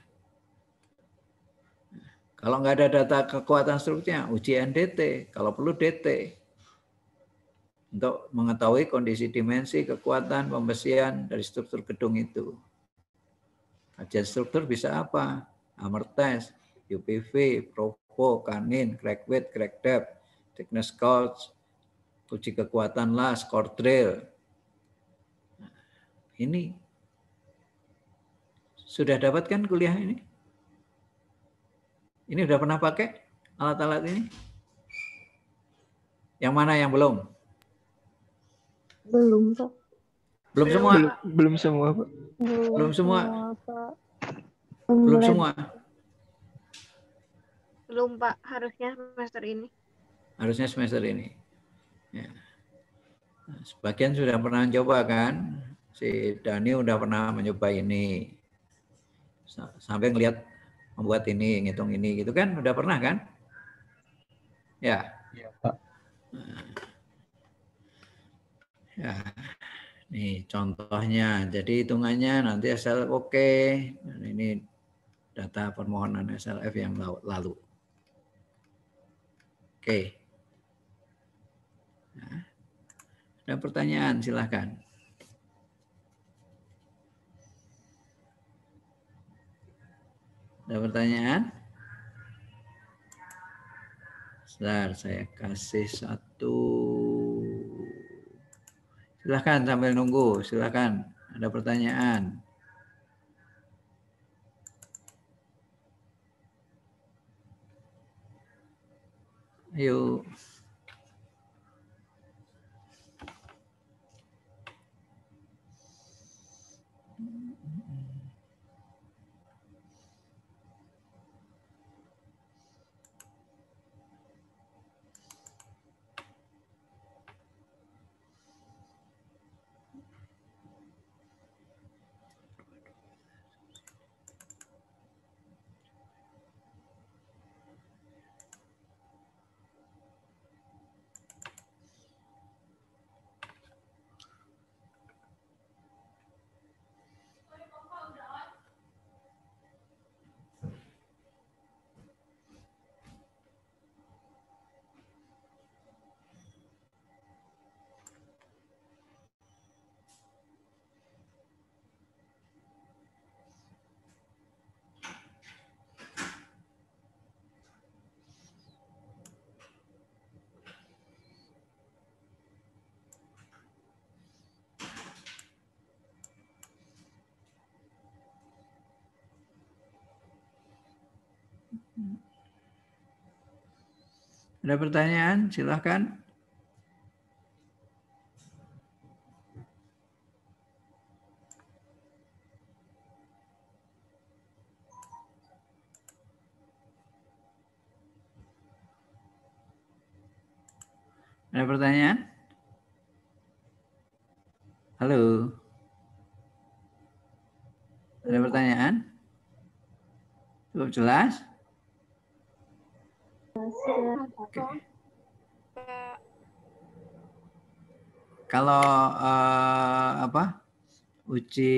Kalau nggak ada data kekuatan strukturnya, uji NDT. Kalau perlu DT. Untuk mengetahui kondisi dimensi, kekuatan, pembesian dari struktur gedung itu. Kajian struktur bisa apa? Hammer test, UPV, Provo, Kanin, crack width, crack depth, thickness gauge, uji kekuatan las, core drill. Ini sudah dapatkan kuliah ini? Ini sudah pernah pakai alat-alat ini? Yang mana yang belum? Belum, Pak. Belum semua? Belum semua, Pak. Belum semua? Pak. Belum Mulai semua? Belum, Pak. Harusnya semester ini. Harusnya semester ini. Ya. Sebagian sudah pernah coba kan? Si Dani udah pernah mencoba ini. Sampai ngelihat membuat ini, ngitung ini gitu kan? Udah pernah kan? Ya. Iya, Pak. Ya. Nih contohnya. Jadi hitungannya nanti SLF oke. Dan ini data permohonan SLF yang lalu. Oke. Nah, ada pertanyaan, silahkan. Ada pertanyaan? Sebentar, saya kasih satu. Silahkan sambil nunggu, silahkan. Ada pertanyaan. Ayo. Ada pertanyaan? Silahkan. Ada pertanyaan? Halo? Ada pertanyaan? Cukup jelas? Oke. Kalau uji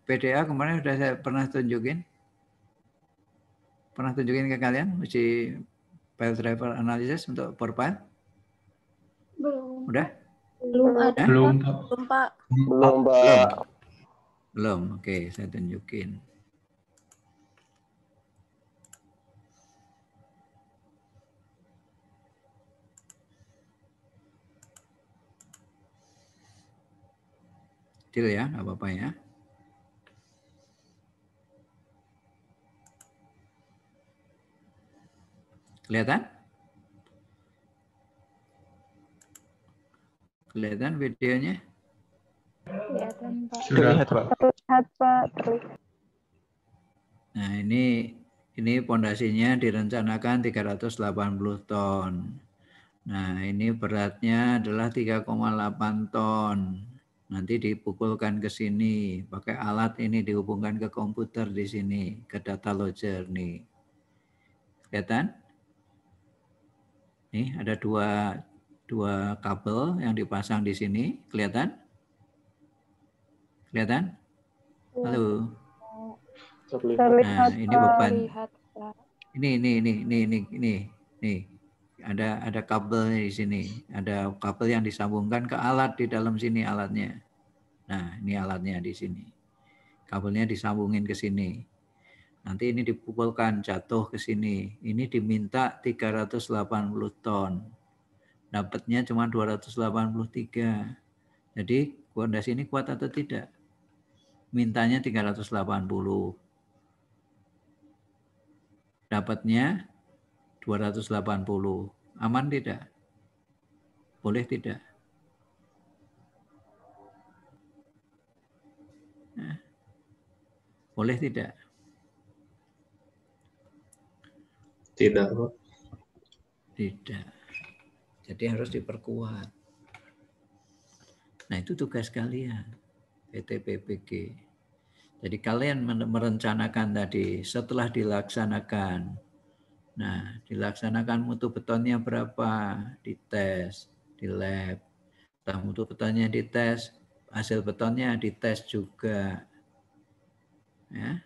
PDA kemarin sudah saya pernah tunjukin. Pernah tunjukin ke kalian uji file driver analysis untuk power file? belum. Udah? Belum ada. Belum, Pak. Belum, Pak. Belum, Pak. Belum. Oke, saya tunjukin. Kecil ya, nggak apa-apa ya. Kelihatan? Kelihatan videonya? Kelihatan, Pak. Terlihat, Pak. Terlihat, Pak. Terlihat. Nah, ini pondasinya direncanakan 380 ton. Nah, ini beratnya adalah 3,8 ton. Nanti dipukulkan ke sini, pakai alat ini dihubungkan ke komputer di sini, ke data logger nih. Kelihatan? Nih, ada dua kabel yang dipasang di sini, kelihatan? Kelihatan? Halo. Terlihat, Nah, ini Pak. beban. Terlihat, Pak. Ini. Ada kabel di sini. Ada kabel yang disambungkan ke alat di dalam sini alatnya. Nah, ini alatnya di sini. Kabelnya disambungin ke sini. Nanti ini dipukulkan jatuh ke sini. Ini diminta 380 ton. Dapatnya cuma 283. Jadi pondasi ini kuat atau tidak? Mintanya 380. Dapatnya 280. Aman tidak? Boleh tidak? Nah, boleh tidak? Tidak, Pak. Tidak. Jadi harus diperkuat. Nah, itu tugas kalian, PT PPG. Jadi kalian merencanakan tadi, setelah dilaksanakan. Nah, dilaksanakan mutu betonnya berapa? Dites, di lab. Setelah mutu betonnya dites, hasil betonnya dites juga. Ya.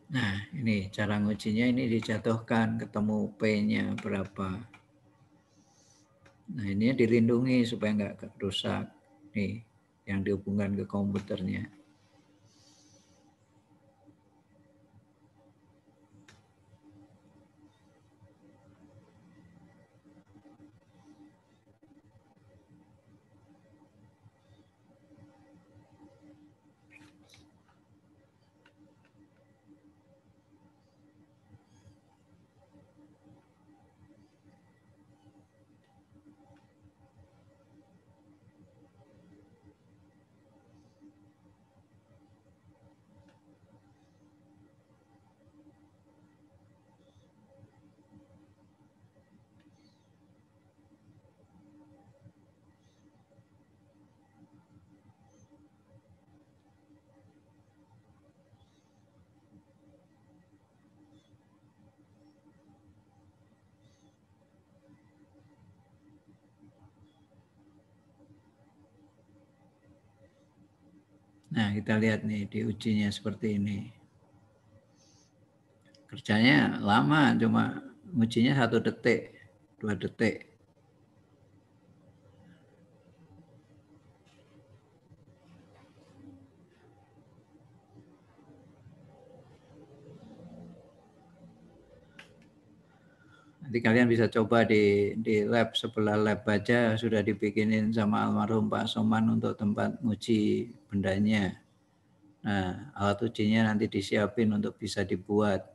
Nah, ini cara ngujinya ini dijatuhkan, ketemu P-nya berapa. Nah, ini dilindungi supaya nggak rusak. Nih, yang dihubungkan ke komputernya. Nah, kita lihat nih diujinya seperti ini. Kerjanya lama, cuma ujinya 1 detik, 2 detik. Nanti kalian bisa coba di lab, sebelah lab aja sudah dibikinin sama almarhum Pak Soman untuk tempat nguji bendanya. Nah, alat ujinya nanti disiapin untuk bisa dibuat.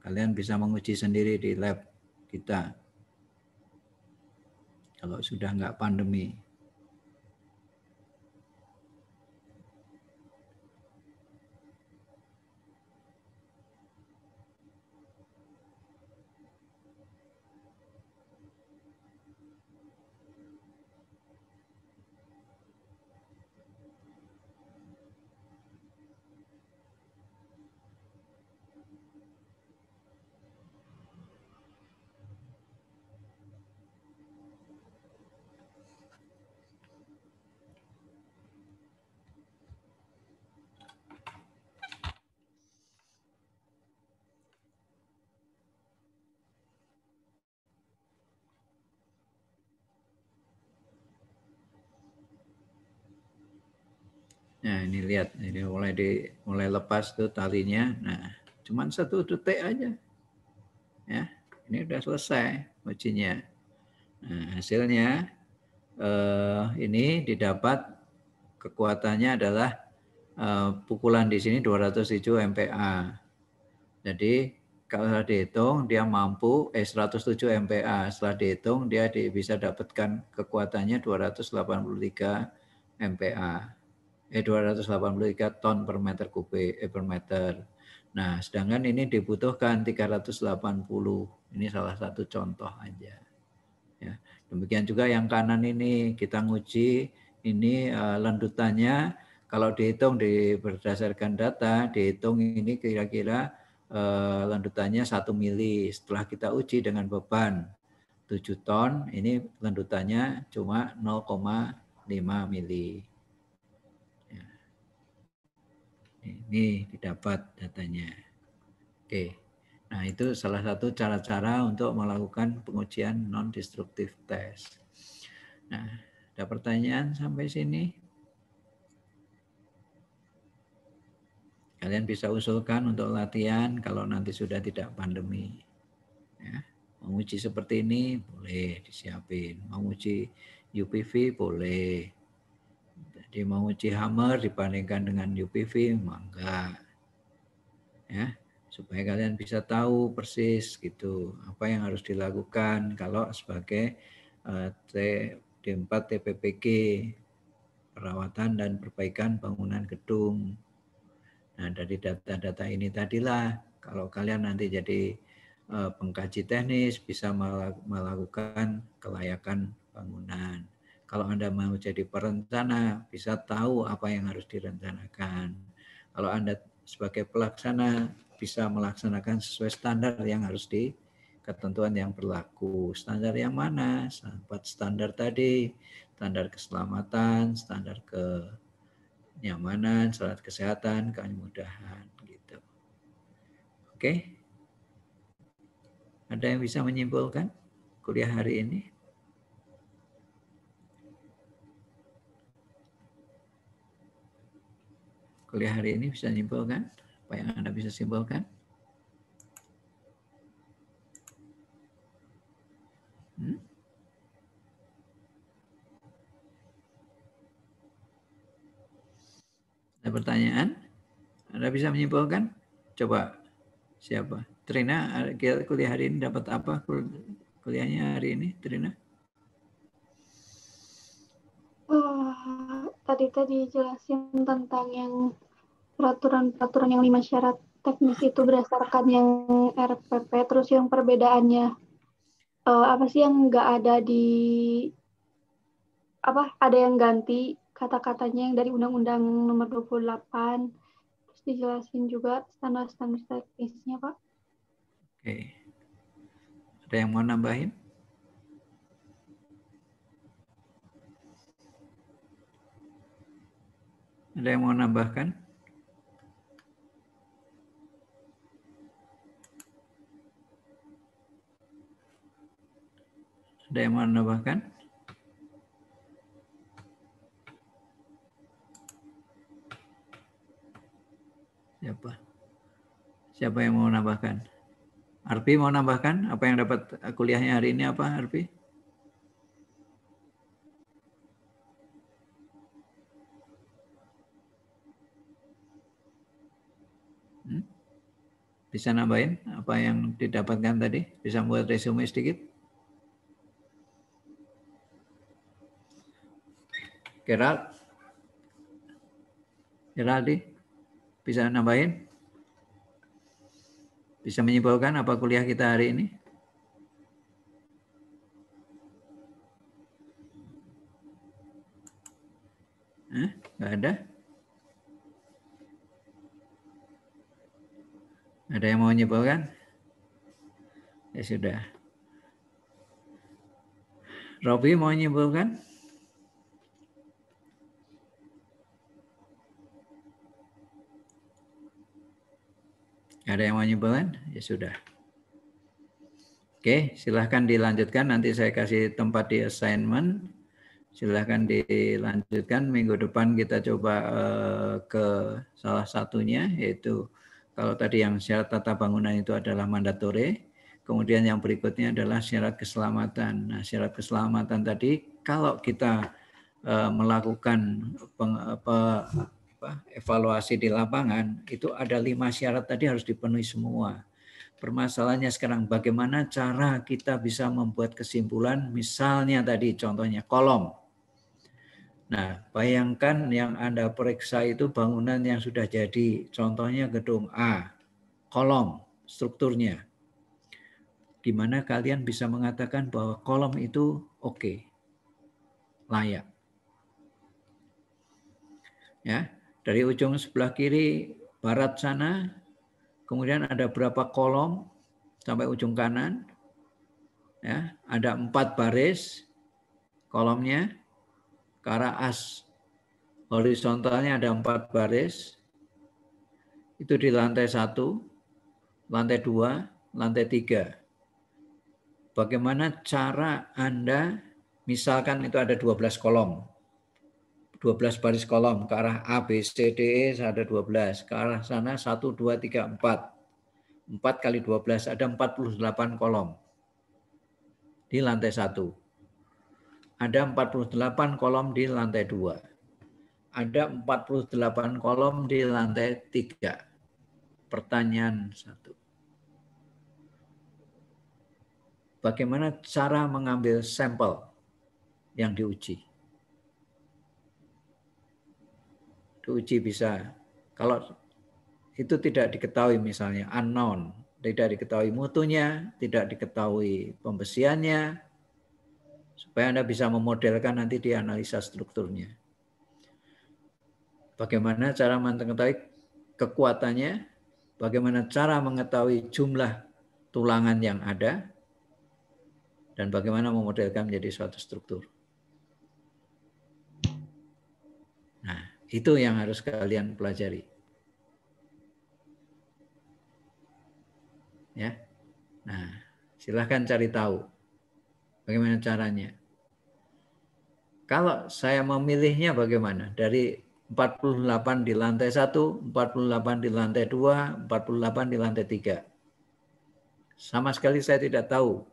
Kalian bisa menguji sendiri di lab kita. Kalau sudah nggak pandemi. Nah, ini lihat, ini mulai lepas tuh talinya. Nah, cuman 1 detik aja. Ya, ini udah selesai ujinya. Nah, hasilnya ini didapat kekuatannya adalah pukulan di sini 207 MPa. Jadi kalau dihitung dia mampu 107 MPa. Setelah dihitung dia bisa dapatkan kekuatannya 283 MPa. 283 ton per meter kubik per meter. Nah, sedangkan ini dibutuhkan 380. Ini salah satu contoh aja. Ya. Demikian juga yang kanan ini kita nguji ini landutannya kalau dihitung berdasarkan data dihitung ini kira-kira landutannya 1 mili. Setelah kita uji dengan beban 7 ton, ini landutannya cuma 0,5 mili. Ini didapat datanya. Oke. Nah, itu salah satu cara-cara untuk melakukan pengujian non-destructive test. Nah, ada pertanyaan sampai sini? Kalian bisa usulkan untuk latihan kalau nanti sudah tidak pandemi. Ya. Menguji seperti ini boleh disiapin. Menguji UPV boleh. Jadi menguji hammer dibandingkan dengan UPV, enggak. Ya, supaya kalian bisa tahu persis gitu apa yang harus dilakukan kalau sebagai D4 TPPG, perawatan dan perbaikan bangunan gedung. Nah, dari data-data ini tadilah kalau kalian nanti jadi pengkaji teknis bisa melakukan kelayakan bangunan. Kalau Anda mau jadi perencana, bisa tahu apa yang harus direncanakan. Kalau Anda sebagai pelaksana, bisa melaksanakan sesuai standar yang harus ketentuan yang berlaku. Standar yang mana? Standar tadi, standar keselamatan, standar kenyamanan, standar kesehatan, kemudahan. Gitu. Oke? Ada yang bisa menyimpulkan kuliah hari ini? Kuliah hari ini bisa menyimpulkan? Apa yang Anda bisa simpulkan? Ada pertanyaan? Anda bisa menyimpulkan? Coba siapa? Trina, kuliah hari ini dapat apa? Kuliahnya hari ini, Trina? Tadi jelasin tentang yang peraturan-peraturan yang 5 syarat teknis itu berdasarkan yang RPP, terus yang perbedaannya apa sih yang nggak ada di ada yang ganti kata-katanya yang dari Undang-Undang Nomor 28, terus dijelasin juga standar-standar teknisnya, Pak. Oke. Ada yang mau nambahin? Ada yang mau nambahkan? Ada yang mau nambahkan? Siapa yang mau nambahkan? Arpi mau nambahkan? Apa yang dapat kuliahnya hari ini apa, Arpi? Bisa nambahin apa yang didapatkan tadi? Bisa buat resume sedikit? Geraldi, bisa nambahin? Bisa menyimpulkan apa kuliah kita hari ini? Nggak ada? Ada yang mau menyimpulkan? Ya sudah. Robi mau menyimpulkan? Ada yang mau menyimpulkan? Ya sudah. Oke, silahkan dilanjutkan. Nanti saya kasih tempat di assignment. Silahkan dilanjutkan. Minggu depan kita coba ke salah satunya, yaitu kalau tadi yang syarat tata bangunan itu adalah mandatore. Kemudian yang berikutnya adalah syarat keselamatan. Nah, syarat keselamatan tadi, kalau kita melakukan evaluasi di lapangan, itu ada 5 syarat tadi harus dipenuhi semua. Permasalahannya sekarang bagaimana cara kita bisa membuat kesimpulan, misalnya tadi contohnya kolom. Nah, bayangkan yang Anda periksa itu bangunan yang sudah jadi, contohnya gedung A, kolom strukturnya. Gimana kalian bisa mengatakan bahwa kolom itu oke, layak. Ya, dari ujung sebelah kiri barat sana, kemudian ada berapa kolom sampai ujung kanan. Ya, ada 4 baris kolomnya, ke arah as horizontalnya ada 4 baris. Itu di lantai 1, lantai 2, lantai 3. Bagaimana cara Anda, misalkan itu ada 12 kolom. 12 baris kolom ke arah A, B, C, D, E ada 12. Ke arah sana 1, 2, 3, 4. 4 kali 12 ada 48 kolom. Di lantai 1. Ada 48 kolom di lantai 2. Ada 48 kolom di lantai 3. Pertanyaan 1. Bagaimana cara mengambil sampel yang diuji? Diuji bisa, kalau itu tidak diketahui misalnya unknown, tidak diketahui mutunya, tidak diketahui pembesiannya, supaya Anda bisa memodelkan nanti di analisa strukturnya. Bagaimana cara mengetahui kekuatannya, bagaimana cara mengetahui jumlah tulangan yang ada, dan bagaimana memodelkan menjadi suatu struktur. Nah, itu yang harus kalian pelajari. Ya. Nah, silahkan cari tahu bagaimana caranya. Kalau saya memilihnya bagaimana? Dari 48 di lantai 1, 48 di lantai 2, 48 di lantai 3. Sama sekali saya tidak tahu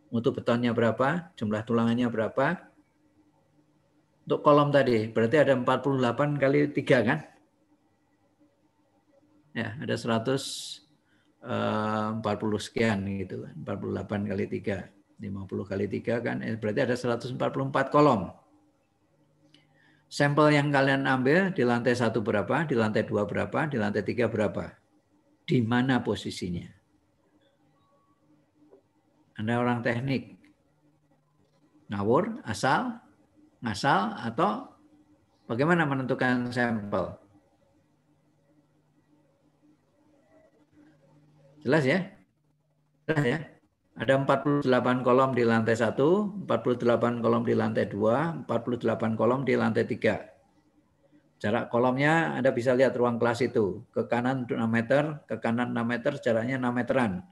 mutu betonnya berapa, jumlah tulangannya berapa. Untuk kolom tadi, berarti ada 48 kali 3 kan? Ya, ada 140 sekian gitu kan. 48 kali 3, 50 kali 3 kan, berarti ada 144 kolom. Sampel yang kalian ambil di lantai 1 berapa, di lantai 2 berapa, di lantai 3 berapa? Di mana posisinya? Anda orang teknik. Ngawur, asal, ngasal, atau bagaimana menentukan sampel? Jelas ya? Jelas ya? Ada 48 kolom di lantai 1, 48 kolom di lantai 2, 48 kolom di lantai 3. Jarak kolomnya Anda bisa lihat ruang kelas itu. Ke kanan 6 meter, ke kanan 6 meter, jaraknya 6 meteran.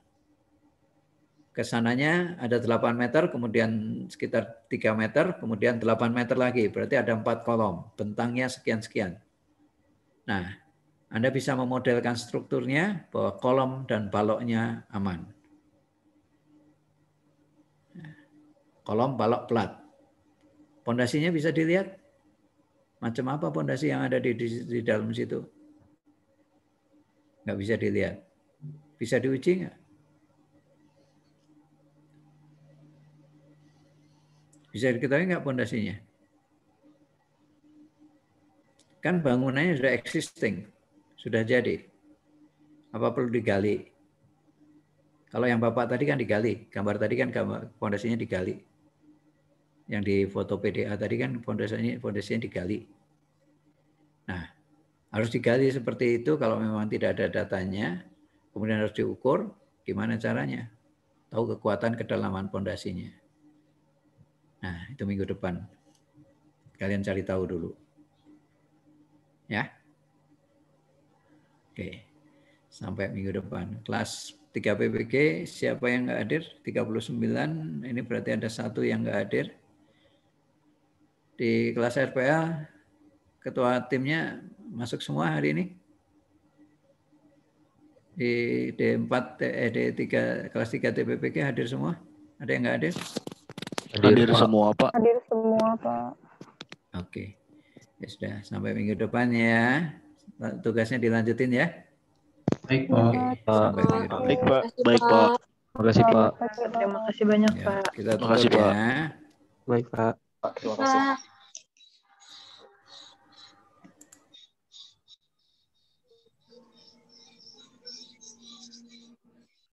Kesananya ada 8 meter, kemudian sekitar 3 meter, kemudian 8 meter lagi. Berarti ada 4 kolom. Bentangnya sekian-sekian. Nah, Anda bisa memodelkan strukturnya bahwa kolom dan baloknya aman. Kolom, balok, plat. Pondasinya bisa dilihat. Macam apa pondasi yang ada di dalam situ? Nggak bisa dilihat. Bisa diuji nggak? Bisa diketahui nggak pondasinya? Kan bangunannya sudah existing, sudah jadi. Apa perlu digali? Kalau yang Bapak tadi kan digali, gambar tadi kan pondasinya digali. Yang di foto PDA tadi kan pondasinya digali. Nah, harus digali seperti itu kalau memang tidak ada datanya, kemudian harus diukur, gimana caranya? Tahu kekuatan kedalaman pondasinya. Nah, itu minggu depan. Kalian cari tahu dulu. Ya. Oke. Sampai minggu depan. Kelas 3 PPG, siapa yang nggak hadir? 39, ini berarti ada 1 yang nggak hadir. Di kelas RPA, ketua timnya masuk semua hari ini? Di D4, D3, kelas 3 TPPG hadir semua? Ada yang nggak hadir? Hadir semua, Pak. Hadir semua, Pak. Oke. Ya sudah, sampai minggu depan ya. Tugasnya dilanjutin ya. Baik, Oke, Pak. sampai minggu depan. Baik, Pak. Baik, Pak. Terima kasih, Pak. Terima kasih banyak, Ya, Pak. kita Terima kasih, tutup Pak. ya. Baik, Pak. Terima kasih.